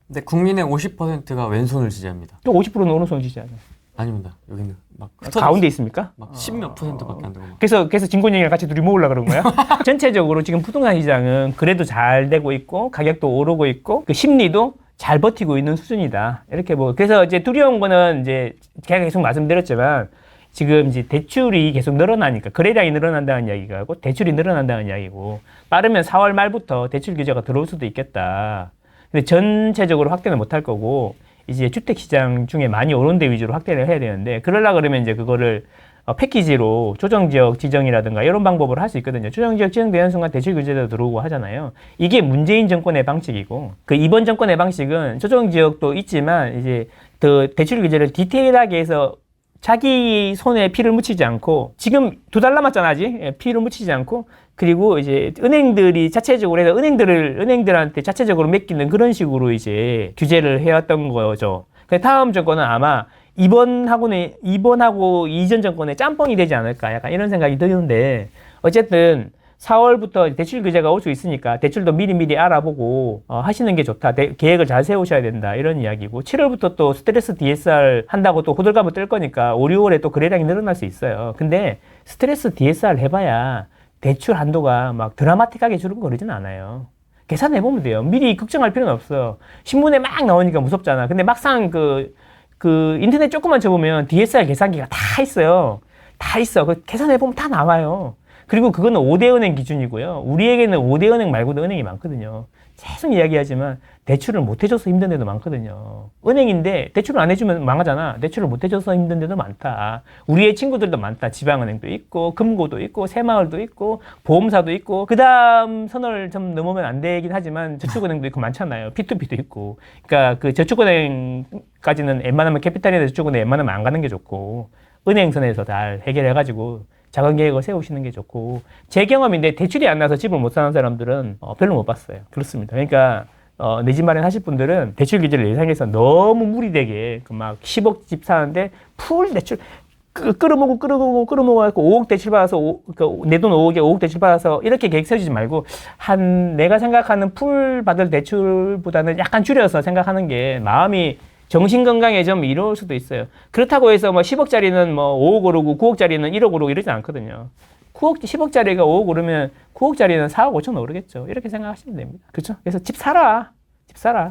근데 국민의 50%가 왼손을 지지합니다. 또 50%는 오른손을 지지하죠. 아닙니다. 여기는 막 가운데 있습니까? 막 10몇 %밖에 안 되고 막. 그래서 진곤형이랑 같이 둘이 모으려고 그런 거야? 전체적으로 지금 부동산 시장은 그래도 잘 되고 있고 가격도 오르고 있고 그 심리도 잘 버티고 있는 수준이다. 이렇게 그래서 이제 두려운 거는 이제 제가 계속 말씀드렸지만 지금 이제 대출이 계속 늘어나니까 거래량이 늘어난다는 이야기가 고 대출이 늘어난다는 이야기고 빠르면 4월 말부터 대출 규제가 들어올 수도 있겠다. 근데 전체적으로 확대는 못 할 거고 이제 주택 시장 중에 많이 오른 데 위주로 확대를 해야 되는데 그러려고 그러면 이제 그거를 패키지로 조정지역 지정이라든가 이런 방법으로 할 수 있거든요. 조정지역 지정되는 순간 대출 규제도 들어오고 하잖아요. 이게 문재인 정권의 방식이고 그 이번 정권의 방식은 조정지역도 있지만 이제 그 대출 규제를 디테일하게 해서 자기 손에 피를 묻히지 않고 지금 2달 남았잖아 아직 피를 묻히지 않고 그리고 이제 은행들이 자체적으로 해서 은행들한테 자체적으로 맡기는 그런 식으로 이제 규제를 해왔던 거죠. 다음 정권은 아마 이번하고 이전 정권의 짬뽕이 되지 않을까 약간 이런 생각이 드는데 어쨌든 4월부터 대출 규제가 올 수 있으니까 대출도 미리미리 알아보고 하시는 게 좋다. 계획을 잘 세우셔야 된다. 이런 이야기고 7월부터 또 스트레스 DSR 한다고 또 호들갑을 뜰 거니까 5, 6월에 또 거래량이 늘어날 수 있어요. 근데 스트레스 DSR 해봐야 대출 한도가 막 드라마틱하게 줄고 그러진 않아요. 계산해보면 돼요. 미리 걱정할 필요는 없어요. 신문에 막 나오니까 무섭잖아. 근데 막상 그 인터넷 조금만 쳐보면 DSR 계산기가 다 있어요. 다 있어. 그 계산해보면 다 나와요. 그리고 그거는 5대 은행 기준이고요. 우리에게는 5대 은행 말고도 은행이 많거든요. 계속 이야기하지만 대출을 못 해줘서 힘든 데도 많거든요. 은행인데 대출을 안 해주면 망하잖아. 대출을 못 해줘서 힘든 데도 많다. 우리의 친구들도 많다. 지방은행도 있고 금고도 있고 새마을도 있고 보험사도 있고 그 다음 선을 좀 넘으면 안 되긴 하지만 저축은행도 있고 많잖아요. P2P도 있고. 그러니까 그 저축은행까지는 웬만하면 캐피탈이나 저축은행 웬만하면 안 가는 게 좋고 은행선에서 잘 해결해가지고 자금 계획을 세우시는 게 좋고 제 경험인데 대출이 안 나서 집을 못 사는 사람들은 별로 못 봤어요. 그렇습니다. 그러니까 내 집 마련하실 분들은 대출 규제를 예상해서 너무 무리되게 막 10억 집 사는데 풀 대출 끌어모고 갖고 5억 대출 받아서 내 돈 5억에 5억 대출 받아서 이렇게 계획 세우지 말고 내가 생각하는 풀 받을 대출보다는 약간 줄여서 생각하는 게 마음이 정신건강에 좀 이로울 수도 있어요. 그렇다고 해서 뭐 10억짜리는 뭐 5억 오르고 9억짜리는 1억 오르고 이러지 않거든요. 10억짜리가 5억 오르면 9억짜리는 4억 5천 오르겠죠. 이렇게 생각하시면 됩니다. 그렇죠? 그래서 집 사라.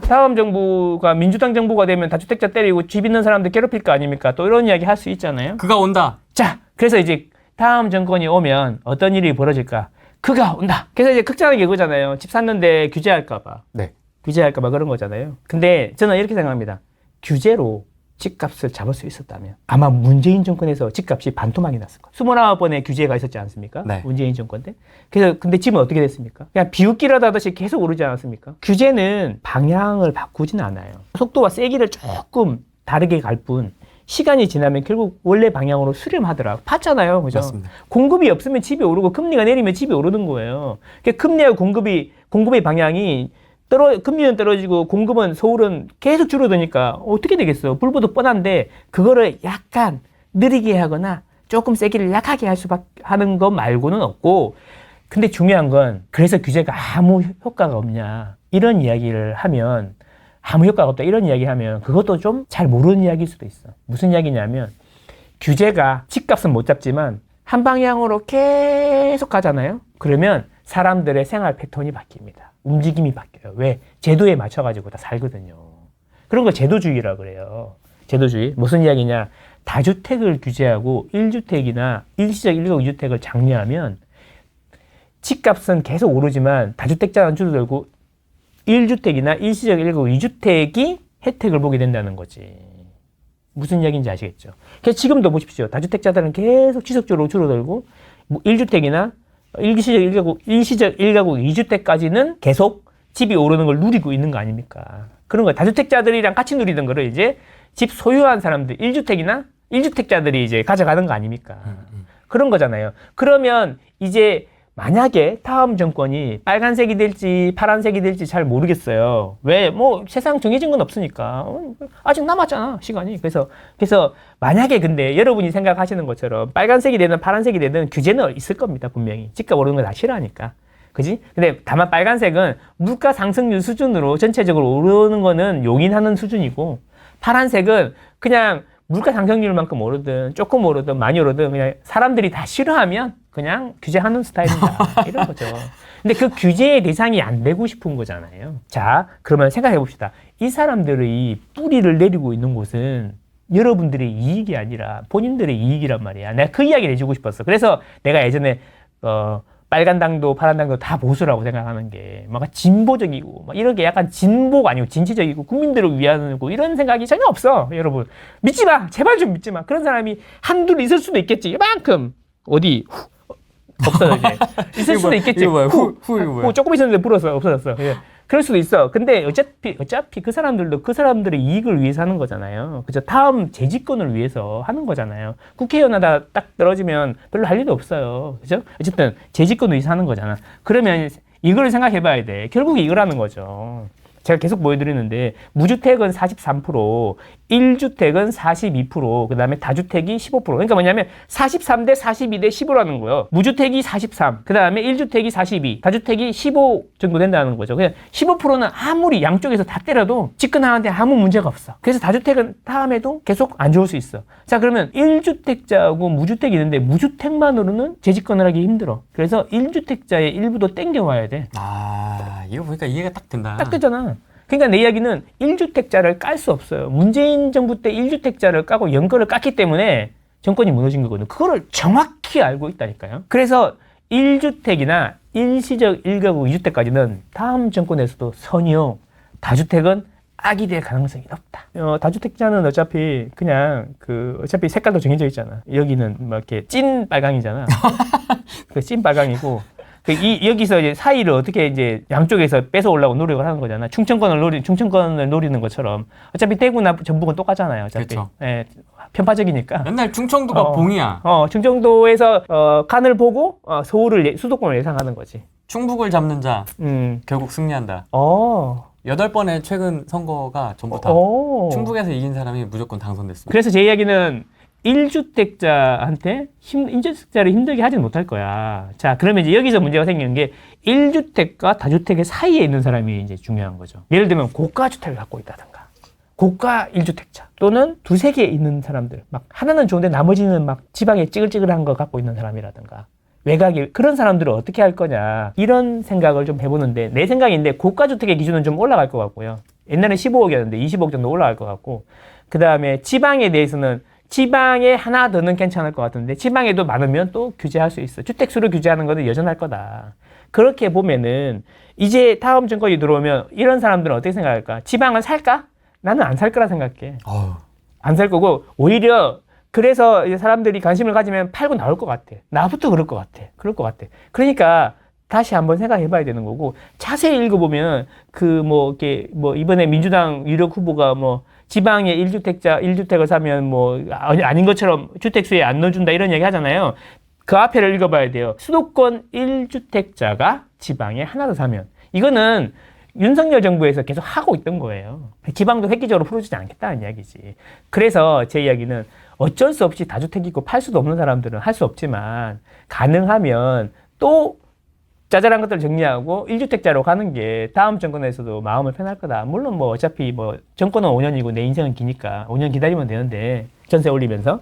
다음 정부가 민주당 정부가 되면 다주택자 때리고 집 있는 사람들 괴롭힐 거 아닙니까? 또 이런 이야기 할 수 있잖아요. 그가 온다. 자, 그래서 이제 다음 정권이 오면 어떤 일이 벌어질까? 그가 온다. 그래서 이제 극단하게 그거잖아요. 집 샀는데 규제할까봐. 네. 규제할까봐 그런 거잖아요. 근데 저는 이렇게 생각합니다. 규제로 집값을 잡을 수 있었다면 아마 문재인 정권에서 집값이 반토막이 났을 거예요. 29번의 규제가 있었지 않습니까? 네. 문재인 정권 때. 그래서 근데 지금 어떻게 됐습니까? 그냥 비웃기라도 하듯이 계속 오르지 않았습니까? 규제는 방향을 바꾸진 않아요. 속도와 세기를 조금 다르게 갈 뿐 시간이 지나면 결국 원래 방향으로 수렴하더라고요. 봤잖아요. 그죠? 맞습니다. 공급이 없으면 집이 오르고 금리가 내리면 집이 오르는 거예요. 그러니까 금리와 공급의 방향이 금리는 떨어지고 공급은 서울은 계속 줄어드니까 어떻게 되겠어? 불보듯 뻔한데 그거를 약간 느리게 하거나 조금 세기를 약하게 하는 것 말고는 없고 근데 중요한 건 그래서 규제가 아무 효과가 없냐 이런 이야기를 하면 아무 효과가 없다 이런 이야기 하면 그것도 좀 잘 모르는 이야기일 수도 있어. 무슨 이야기냐면 규제가 집값은 못 잡지만 한 방향으로 계속 가잖아요. 그러면 사람들의 생활 패턴이 바뀝니다. 움직임이 바뀌어요. 왜? 제도에 맞춰가지고 다 살거든요. 그런 걸 제도주의라 그래요. 제도주의. 무슨 이야기냐? 다주택을 규제하고 1주택이나 일시적 1가구 2주택을 장려하면 집값은 계속 오르지만 다주택자는 줄어들고 1주택이나 일시적 1가구 2주택이 혜택을 보게 된다는 거지. 무슨 이야기인지 아시겠죠? 그래서 지금도 보십시오. 다주택자들은 계속 지속적으로 줄어들고 1주택이나 일시적 1가구 2주택까지는 계속 집이 오르는 걸 누리고 있는 거 아닙니까? 그런 거예요. 다주택자들이랑 같이 누리던 거를 이제 집 소유한 사람들, 1주택자들이 이제 가져가는 거 아닙니까? 그런 거잖아요. 그러면 이제 만약에 다음 정권이 빨간색이 될지 파란색이 될지 잘 모르겠어요. 왜? 뭐 세상 정해진 건 없으니까. 아직 남았잖아, 시간이. 그래서 만약에 근데 여러분이 생각하시는 것처럼 빨간색이 되든 파란색이 되든 규제는 있을 겁니다, 분명히. 집값 오르는 거 다 싫어하니까. 그지? 근데 다만 빨간색은 물가 상승률 수준으로 전체적으로 오르는 거는 용인하는 수준이고 파란색은 그냥 물가 상승률만큼 오르든 조금 오르든 많이 오르든 그냥 사람들이 다 싫어하면 그냥 규제하는 스타일이다. 이런 거죠. 근데 그 규제의 대상이 안 되고 싶은 거잖아요. 자, 그러면 생각해 봅시다. 이 사람들의 뿌리를 내리고 있는 곳은 여러분들의 이익이 아니라 본인들의 이익이란 말이야. 내가 그 이야기를 해주고 싶었어. 그래서 내가 예전에 빨간 당도 파란 당도 다 보수라고 생각하는 게 막 진보적이고 막 이런 게 약간 진보가 아니고 진취적이고 국민들을 위한 거 이런 생각이 전혀 없어. 여러분 믿지 마. 제발 좀 믿지 마. 그런 사람이 한둘 있을 수도 있겠지. 이만큼 어디 없어져 이제 있을 수도 있겠지. 이거 뭐야? 이거 뭐야? 조금 있었는데 불어서 없어졌어. 예. 그럴 수도 있어. 근데 어차피 그 사람들도 그 사람들의 이익을 위해서 하는 거잖아요. 그죠? 다음 재집권을 위해서 하는 거잖아요. 국회의원 하다 딱 떨어지면 별로 할 일도 없어요. 그죠? 어쨌든 재집권을 위해서 하는 거잖아. 그러면 이걸 생각해 봐야 돼. 결국 이거라는 거죠. 제가 계속 보여드리는데 무주택은 43%, 1주택은 42%, 그 다음에 다주택이 15%. 그러니까 뭐냐면 43대 42대 15라는 거예요. 무주택이 43, 그 다음에 1주택이 42, 다주택이 15 정도 된다는 거죠. 그냥 15%는 아무리 양쪽에서 다 때려도 집권하는데 아무 문제가 없어. 그래서 다주택은 다음에도 계속 안 좋을 수 있어. 자, 그러면 1주택자하고 무주택이 있는데 무주택만으로는 재집권을 하기 힘들어. 그래서 1주택자의 일부도 땡겨와야 돼. 아, 이거 보니까 이해가 딱 된다. 딱 되잖아. 그러니까 내 이야기는 1주택자를 깔 수 없어요. 문재인 정부 때 1주택자를 까고 연거를 깠기 때문에 정권이 무너진 거거든요. 그거를 정확히 알고 있다니까요. 그래서 1주택이나 일시적 1가구 2주택까지는 다음 정권에서도 선이요. 다주택은 악이 될 가능성이 높다. 다주택자는 어차피 그냥 어차피 색깔도 정해져 있잖아. 여기는 막 이렇게 찐 빨강이잖아. 그 찐 빨강이고. 여기서 이제 사이를 어떻게 이제 양쪽에서 뺏어 올라고 노력을 하는 거잖아. 충청권을 노리는 것처럼. 어차피 대구나 전북은 똑같잖아요. 어차피. 그렇죠. 예, 편파적이니까. 맨날 충청도가 봉이야. 충청도에서 간을 보고 수도권을 예상하는 거지. 충북을 잡는 자 결국 승리한다. 8번의 최근 선거가 전부 다 충북에서 이긴 사람이 무조건 당선됐습니다. 그래서 제 이야기는 1주택자한테 1주택자를 힘들게 하지는 못할 거야. 자, 그러면 이제 여기서 문제가 생기는 게 1주택과 다주택의 사이에 있는 사람이 이제 중요한 거죠. 예를 들면 고가주택을 갖고 있다든가, 고가 1주택자, 또는 두세 개 있는 사람들, 막 하나는 좋은데 나머지는 막 지방에 찌글찌글한 거 갖고 있는 사람이라든가, 외곽에 그런 사람들을 어떻게 할 거냐, 이런 생각을 좀 해보는데, 내 생각인데 고가주택의 기준은 좀 올라갈 것 같고요. 옛날에 15억이었는데 20억 정도 올라갈 것 같고, 그 다음에 지방에 대해서는 지방에 하나 더는 괜찮을 것 같은데 지방에도 많으면 또 규제할 수 있어. 주택수를 규제하는 것은 여전할 거다. 그렇게 보면은 이제 다음 정권이 들어오면 이런 사람들은 어떻게 생각할까? 지방을 살까? 나는 안 살 거라 생각해. 안 살 거고 오히려 그래서 이제 사람들이 관심을 가지면 팔고 나올 것 같아. 나부터 그럴 것 같아. 그러니까 다시 한번 생각해 봐야 되는 거고, 자세히 읽어보면 이번에 민주당 유력 후보가 지방에 1주택을 사면 아닌 것처럼 주택수에 안 넣어준다 이런 얘기 하잖아요. 그 앞에를 읽어봐야 돼요. 수도권 1주택자가 지방에 하나 더 사면. 이거는 윤석열 정부에서 계속 하고 있던 거예요. 지방도 획기적으로 풀어주지 않겠다는 이야기지. 그래서 제 이야기는 어쩔 수 없이 다주택이고 팔 수도 없는 사람들은 할 수 없지만 가능하면 또 짜잘한 것들을 정리하고 1주택자로 가는 게 다음 정권에서도 마음을 편할 거다. 물론 어차피 정권은 5년이고 내 인생은 기니까 5년 기다리면 되는데 전세 올리면서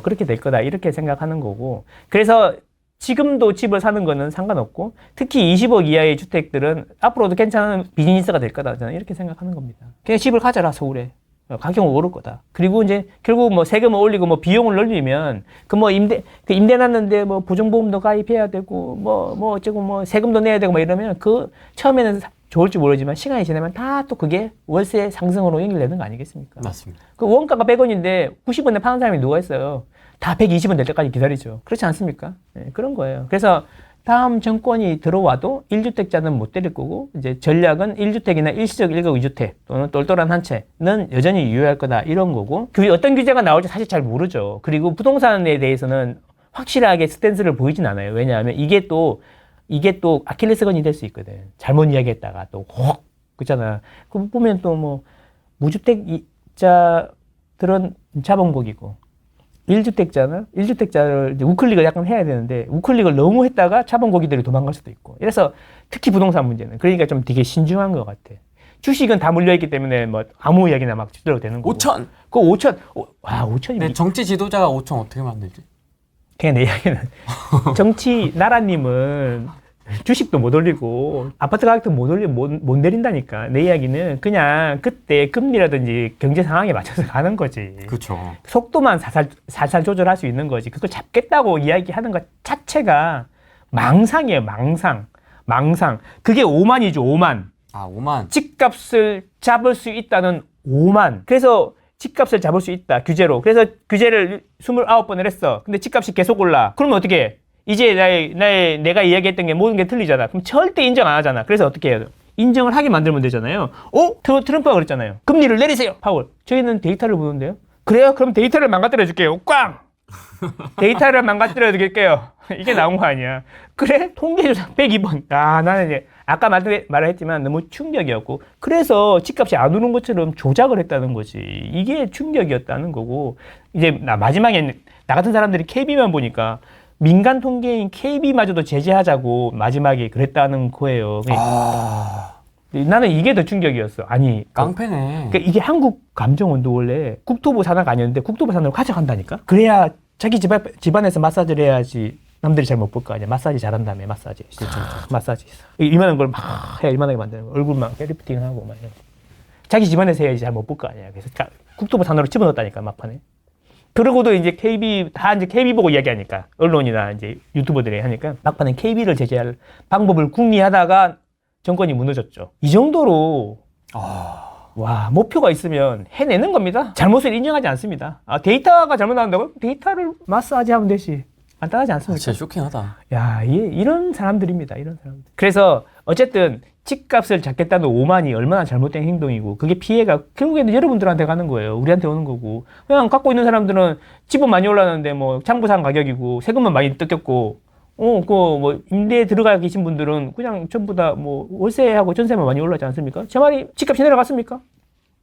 그렇게 될 거다. 이렇게 생각하는 거고. 그래서 지금도 집을 사는 거는 상관없고 특히 20억 이하의 주택들은 앞으로도 괜찮은 비즈니스가 될 거다. 저는 이렇게 생각하는 겁니다. 그냥 집을 가져라, 서울에. 가격은 오를 거다. 그리고 이제 결국 세금을 올리고 비용을 늘리면 임대 났는데 보증보험도 가입해야 되고 어쩌고 세금도 내야 되고 이러면 처음에는 좋을지 모르지만 시간이 지나면 다 또 그게 월세 상승으로 연결되는 거 아니겠습니까? 맞습니다. 그 원가가 100원인데 90원에 파는 사람이 누가 있어요? 다 120원 될 때까지 기다리죠. 그렇지 않습니까? 네, 그런 거예요. 그래서 다음 정권이 들어와도 1주택자는 못 때릴 거고, 이제 전략은 1주택이나 일시적 1가구 2주택 또는 똘똘한 한 채는 여전히 유효할 거다, 이런 거고, 어떤 규제가 나올지 사실 잘 모르죠. 그리고 부동산에 대해서는 확실하게 스탠스를 보이진 않아요. 왜냐하면 이게 또 아킬레스건이 될 수 있거든. 잘못 이야기했다가 또 혹 그렇잖아. 그 보면 또 무주택자들은 자본국이고, 1주택자를 이제 우클릭을 약간 해야 되는데 우클릭을 너무 했다가 자본고기들이 도망갈 수도 있고, 이래서 특히 부동산 문제는 그러니까 좀 되게 신중한 것 같아. 주식은 다 물려있기 때문에 아무 이야기나 막 주더라도 되는 거고. 5천! 그 5천! 와, 5천이. 네, 정치 지도자가 5천 어떻게 만들지? 그냥 내 이야기는 정치 나라님은 주식도 못 올리고 아파트 가격도 못 내린다니까. 내 이야기는 그냥 그때 금리라든지 경제 상황에 맞춰서 가는 거지. 그렇죠. 속도만 살살 조절할 수 있는 거지. 그걸 잡겠다고 이야기하는 것 자체가 망상이에요. 망상. 그게 오만이죠. 오만. 아, 5만. 집값을 잡을 수 있다는 오만. 그래서 집값을 잡을 수 있다. 규제로. 그래서 규제를 29번을 했어. 근데 집값이 계속 올라. 그러면 어떻게 해? 이제 내가 이야기했던 게 모든 게 틀리잖아. 그럼 절대 인정 안 하잖아. 그래서 어떻게 해요? 인정을 하게 만들면 되잖아요. 트럼프가 그랬잖아요. 금리를 내리세요. 파월. 저희는 데이터를 보는데요. 그래요? 그럼 데이터를 망가뜨려 줄게요. 꽝! 데이터를 망가뜨려 드릴게요. 이게 나온 거 아니야. 그래? 통계조사 102번. 나는 이제 아까 말했지만 너무 충격이었고, 그래서 집값이 안 오른 것처럼 조작을 했다는 거지. 이게 충격이었다는 거고, 이제 마지막에 나 같은 사람들이 KB만 보니까 민간 통계인 KB마저도 제재하자고 마지막에 그랬다는 거예요. 나는 이게 더 충격이었어. 아니, 깡패네. 그러니까 이게 한국 감정원도 원래 국토부 산하가 아니었는데 국토부 산하로 가져간다니까? 그래야 자기 집안에서 마사지를 해야지 남들이 잘 못 볼 거 아니야. 마사지 잘한다며, 마사지. 마사지. 이만한 걸 막 해, 이만하게 만드는 거. 얼굴 막 리프팅하고 막. 자기 집안에서 해야지 잘 못 볼 거 아니야. 그래서 국토부 산하로 집어넣었다니까, 막판에. 그러고도 이제 KB 보고 이야기하니까. 언론이나 이제 유튜버들이 하니까 막판에 KB를 제재할 방법을 궁리하다가 정권이 무너졌죠. 이 정도로 와, 목표가 있으면 해내는 겁니다. 잘못을 인정하지 않습니다. 데이터가 잘못 나온다고? 데이터를 마사지하면 되지. 간단하지 않습니까? 진짜 쇼킹하다. 야, 이런 사람들입니다. 이런 사람들. 그래서 어쨌든 집값을 잡겠다는 오만이 얼마나 잘못된 행동이고, 그게 피해가 결국에는 여러분들한테 가는 거예요. 우리한테 오는 거고. 그냥 갖고 있는 사람들은 집은 많이 올랐는데 뭐 장부상 가격이고 세금은 많이 뜯겼고, 임대에 들어가 계신 분들은 그냥 전부 다 뭐 월세하고 전세만 많이 올랐지 않습니까? 제 말이 집값이 내려갔습니까?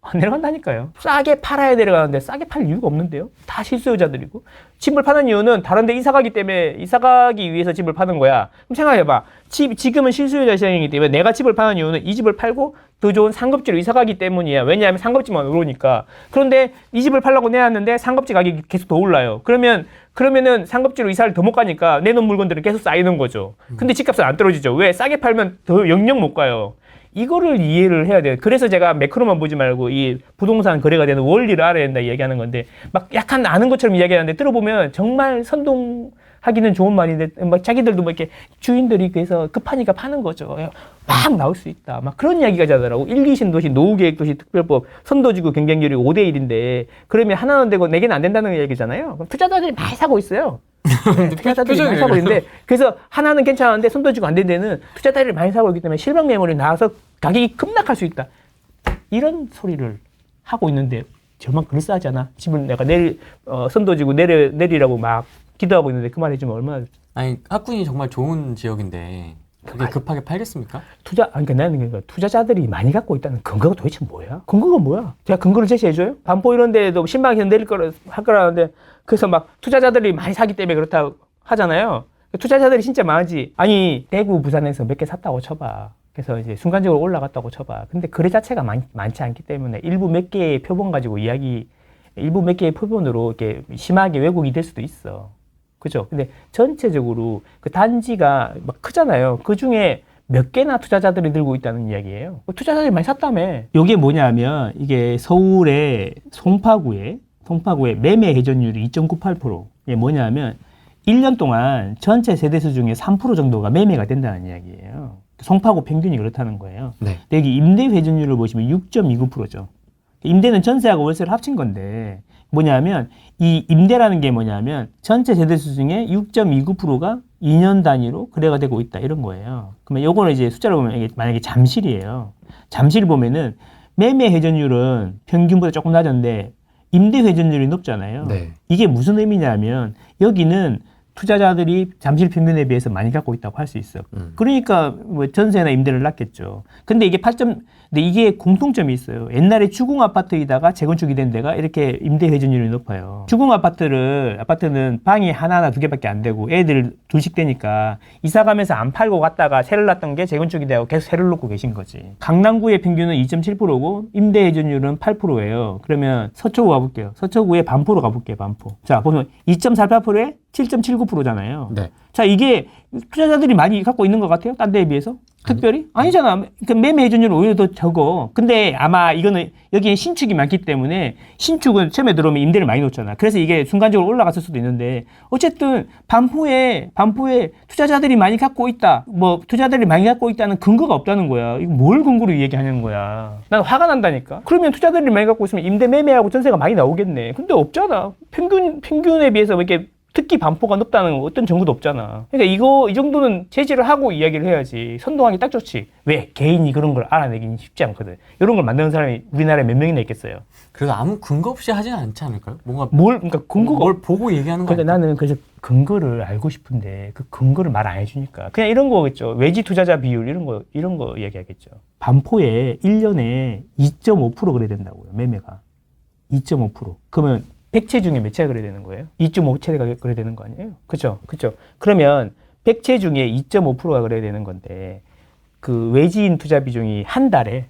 안 내려간다니까요. 싸게 팔아야 내려가는데 싸게 팔 이유가 없는데요. 다 실수요자들이고. 집을 파는 이유는 다른 데 이사 가기 때문에, 이사 가기 위해서 집을 파는 거야. 그럼 생각해봐. 지금은 실수요자 시장이기 때문에 내가 집을 파는 이유는 이 집을 팔고 더 좋은 상급지로 이사 가기 때문이야. 왜냐하면 상급지만 오르니까. 그런데 이 집을 팔려고 내놨는데 상급지 가격이 계속 더 올라요. 그러면은 상급지로 이사를 더 못 가니까 내놓은 물건들은 계속 쌓이는 거죠. 근데 집값은 안 떨어지죠. 왜? 싸게 팔면 더 영영 못 가요. 이거를 이해를 해야 돼요. 그래서 제가 매크로만 보지 말고 이 부동산 거래가 되는 원리를 알아야 된다 이야기하는 건데, 막 약간 아는 것처럼 이야기하는데 들어보면 정말 선동하기는 좋은 말인데, 막 자기들도 뭐 이렇게 주인들이 그래서 급하니까 파는 거죠. 막 나올 수 있다. 막 그런 이야기가 하더라고. 1, 2 신도시, 노후계획도시 특별법, 선도지구 경쟁률이 5대1인데, 그러면 하나는 되고 4개는 안 된다는 얘기잖아요. 그럼 투자자들이 많이 사고 있어요. 네, 투자자들이 많이 사고 있는데, 그래서 하나는 괜찮은데 선도지구 안 된 데는 투자자들이 많이 사고 있기 때문에 실명 매물이 나와서 가격이 급락할 수 있다. 이런 소리를 하고 있는데 정말 그럴싸하지 않아? 집을 내가 선도지구 내리라고 막 기도하고 있는데 그 말 해주면 얼마나. 아니, 학군이 정말 좋은 지역인데 그게 급하게 팔겠습니까? 그러니까 나는 투자자들이 많이 갖고 있다는 근거가 도대체 뭐야? 근거가 뭐야? 제가 근거를 제시해줘요? 반포 이런 데도 신방에서 내릴 거라 할 거라는데, 그래서 막 투자자들이 많이 사기 때문에 그렇다고 하잖아요. 투자자들이 진짜 많지. 아니, 대구, 부산에서 몇 개 샀다고 쳐봐. 그래서 이제 순간적으로 올라갔다고 쳐봐. 근데 거래 자체가 많지 않기 때문에 일부 몇 개의 표본 가지고 일부 몇 개의 표본으로 이렇게 심하게 왜곡이 될 수도 있어. 그죠? 근데 전체적으로 그 단지가 막 크잖아요. 그 중에 몇 개나 투자자들이 들고 있다는 이야기예요. 투자자들이 많이 샀다며. 이게 뭐냐면, 이게 서울의 송파구의 매매 회전율이 2.98%. 이게 뭐냐면 1년 동안 전체 세대수 중에 3% 정도가 매매가 된다는 이야기예요. 송파구 평균이 그렇다는 거예요. 네. 여기 임대 회전율을 보시면 6.29%죠. 임대는 전세하고 월세를 합친 건데, 뭐냐면 이 임대라는 게 뭐냐면 전체 세대수 중에 6.29%가 2년 단위로 거래가 되고 있다, 이런 거예요. 그러면 요거는 이제 숫자로 보면 이게 만약에 잠실이에요. 잠실 보면은 매매 회전율은 평균보다 조금 낮은데 임대 회전율이 높잖아요. 네. 이게 무슨 의미냐면 여기는 투자자들이 잠실 평균에 비해서 많이 갖고 있다고 할 수 있어. 그러니까 뭐 전세나 임대를 낳겠죠. 근데 이게 공통점이 있어요. 옛날에 주공 아파트에다가 재건축이 된 데가 이렇게 임대 회전율이 높아요. 주공 아파트는 방이 하나나 두 개밖에 안 되고 애들 둘씩 되니까 이사 가면서 안 팔고 갔다가 새를 낳았던 게 재건축이 되고 계속 새를 놓고 계신 거지. 강남구의 평균은 2.7%고 임대 회전율은 8%예요. 그러면 서초구 가볼게요. 서초구의 반포로 가볼게요. 반포. 자, 보면 2.48%에 7.79%잖아요. 네. 자, 이게 투자자들이 많이 갖고 있는 것 같아요? 딴 데에 비해서? 특별히? 아니잖아. 그 매매 회전율은 오히려 더 적어. 근데 아마 이거는 여기에 신축이 많기 때문에 신축은 처음에 들어오면 임대를 많이 놓잖아. 그래서 이게 순간적으로 올라갔을 수도 있는데 어쨌든 반포에 투자자들이 많이 갖고 있다. 뭐 투자자들이 많이 갖고 있다는 근거가 없다는 거야. 이거 뭘 근거로 얘기하냐는 거야. 난 화가 난다니까. 그러면 투자자들이 많이 갖고 있으면 임대 매매하고 전세가 많이 나오겠네. 근데 없잖아. 평균에 비해서 이렇게 특히 반포가 높다는 어떤 정보도 없잖아. 그러니까 이 정도는 제시를 하고 이야기를 해야지. 선동하기 딱 좋지. 왜? 개인이 그런 걸 알아내기는 쉽지 않거든. 이런 걸 만드는 사람이 우리나라에 몇 명이나 있겠어요. 그래도 아무 근거 없이 하진 않지 않을까요? 뭔가 그러니까 근거가 뭘 보고 얘기하는 거 그러니까 나는 그래서 근거를 알고 싶은데 그 근거를 말 안 해주니까 그냥 이런 거겠죠. 외지 투자자 비율 이런 거 얘기하겠죠. 반포에 1년에 2.5% 그래야 된다고요. 매매가 2.5%. 그러면 100채 중에 몇 채가 그래야 되는 거예요? 2.5채가 그래야 되는 거 아니에요? 그죠? 그러면 100채 중에 2.5%가 그래야 되는 건데, 그 외지인 투자 비중이 한 달에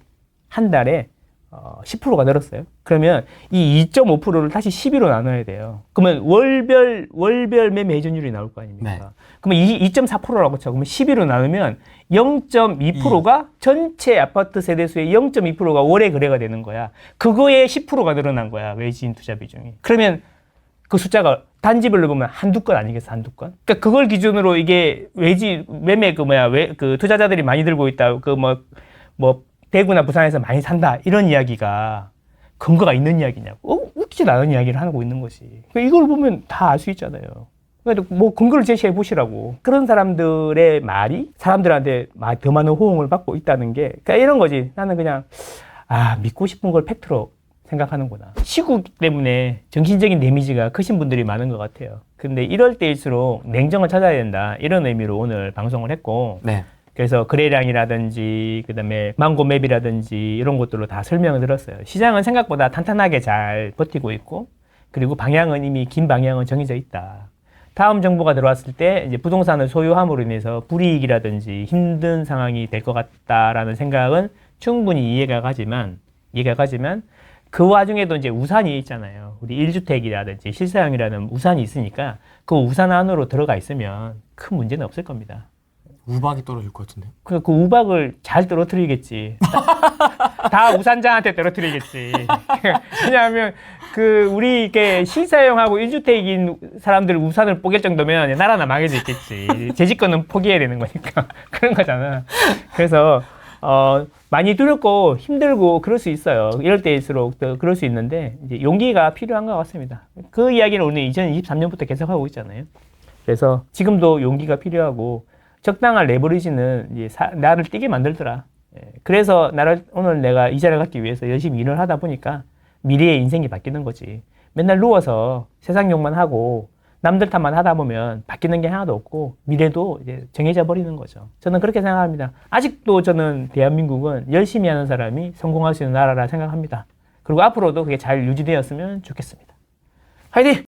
10%가 늘었어요. 그러면 이 2.5%를 다시 12로 나눠야 돼요. 그러면 월별 매매 회전율이 나올 거 아닙니까? 네. 그러면 2.4%라고 쳐. 그러면 12로 나누면 0.2%가 전체 아파트 세대수의 0.2%가 월에 거래가 되는 거야. 그거에 10%가 늘어난 거야. 외지인 투자 비중이. 그러면 그 숫자가 단지별로 보면 한두 건 아니겠어, 한두 건? 그러니까 그걸 기준으로 이게 외지 매매 그 투자자들이 많이 들고 있다. 대구나 부산에서 많이 산다. 이런 이야기가 근거가 있는 이야기냐고. 웃기지 않은 이야기를 하고 있는 거지. 그러니까 이걸 보면 다 알 수 있잖아요. 그러니까 뭐 근거를 제시해 보시라고. 그런 사람들의 말이 사람들한테 더 많은 호응을 받고 있다는 게, 그러니까 이런 거지. 나는 그냥, 믿고 싶은 걸 팩트로 생각하는구나. 시국 때문에 정신적인 데미지가 크신 분들이 많은 것 같아요. 근데 이럴 때일수록 냉정을 찾아야 된다. 이런 의미로 오늘 방송을 했고. 네. 그래서 거래량이라든지 그다음에 망고맵이라든지 이런 것들로 다 설명을 드렸어요. 시장은 생각보다 탄탄하게 잘 버티고 있고 그리고 방향은 이미 긴 방향은 정해져 있다. 다음 정부가 들어왔을 때 이제 부동산을 소유함으로 인해서 불이익이라든지 힘든 상황이 될 것 같다라는 생각은 충분히 이해가 가지만 그 와중에도 이제 우산이 있잖아요. 우리 1주택이라든지 실사형이라는 우산이 있으니까 그 우산 안으로 들어가 있으면 큰 문제는 없을 겁니다. 우박이 떨어질 것 같은데. 그 우박을 잘 떨어뜨리겠지. 다 우산장한테 떨어뜨리겠지. 왜냐하면 우리 이렇게 실사용하고 1주택인 사람들 우산을 뽀갤 정도면 나라나 망해져 있겠지. 재집권은 포기해야 되는 거니까. 그런 거잖아. 그래서 많이 두렵고 힘들고 그럴 수 있어요. 이럴 때일수록 더 그럴 수 있는데 이제 용기가 필요한 것 같습니다. 그 이야기는 오늘 2023년부터 계속하고 있잖아요. 그래서 지금도 용기가 필요하고 적당한 레버리지는 이제 나를 뛰게 만들더라. 그래서 오늘 내가 이 자리를 갖기 위해서 열심히 일을 하다 보니까 미래의 인생이 바뀌는 거지. 맨날 누워서 세상 욕만 하고 남들 탓만 하다 보면 바뀌는 게 하나도 없고 미래도 이제 정해져 버리는 거죠. 저는 그렇게 생각합니다. 아직도 저는 대한민국은 열심히 하는 사람이 성공할 수 있는 나라라 생각합니다. 그리고 앞으로도 그게 잘 유지되었으면 좋겠습니다. 화이팅!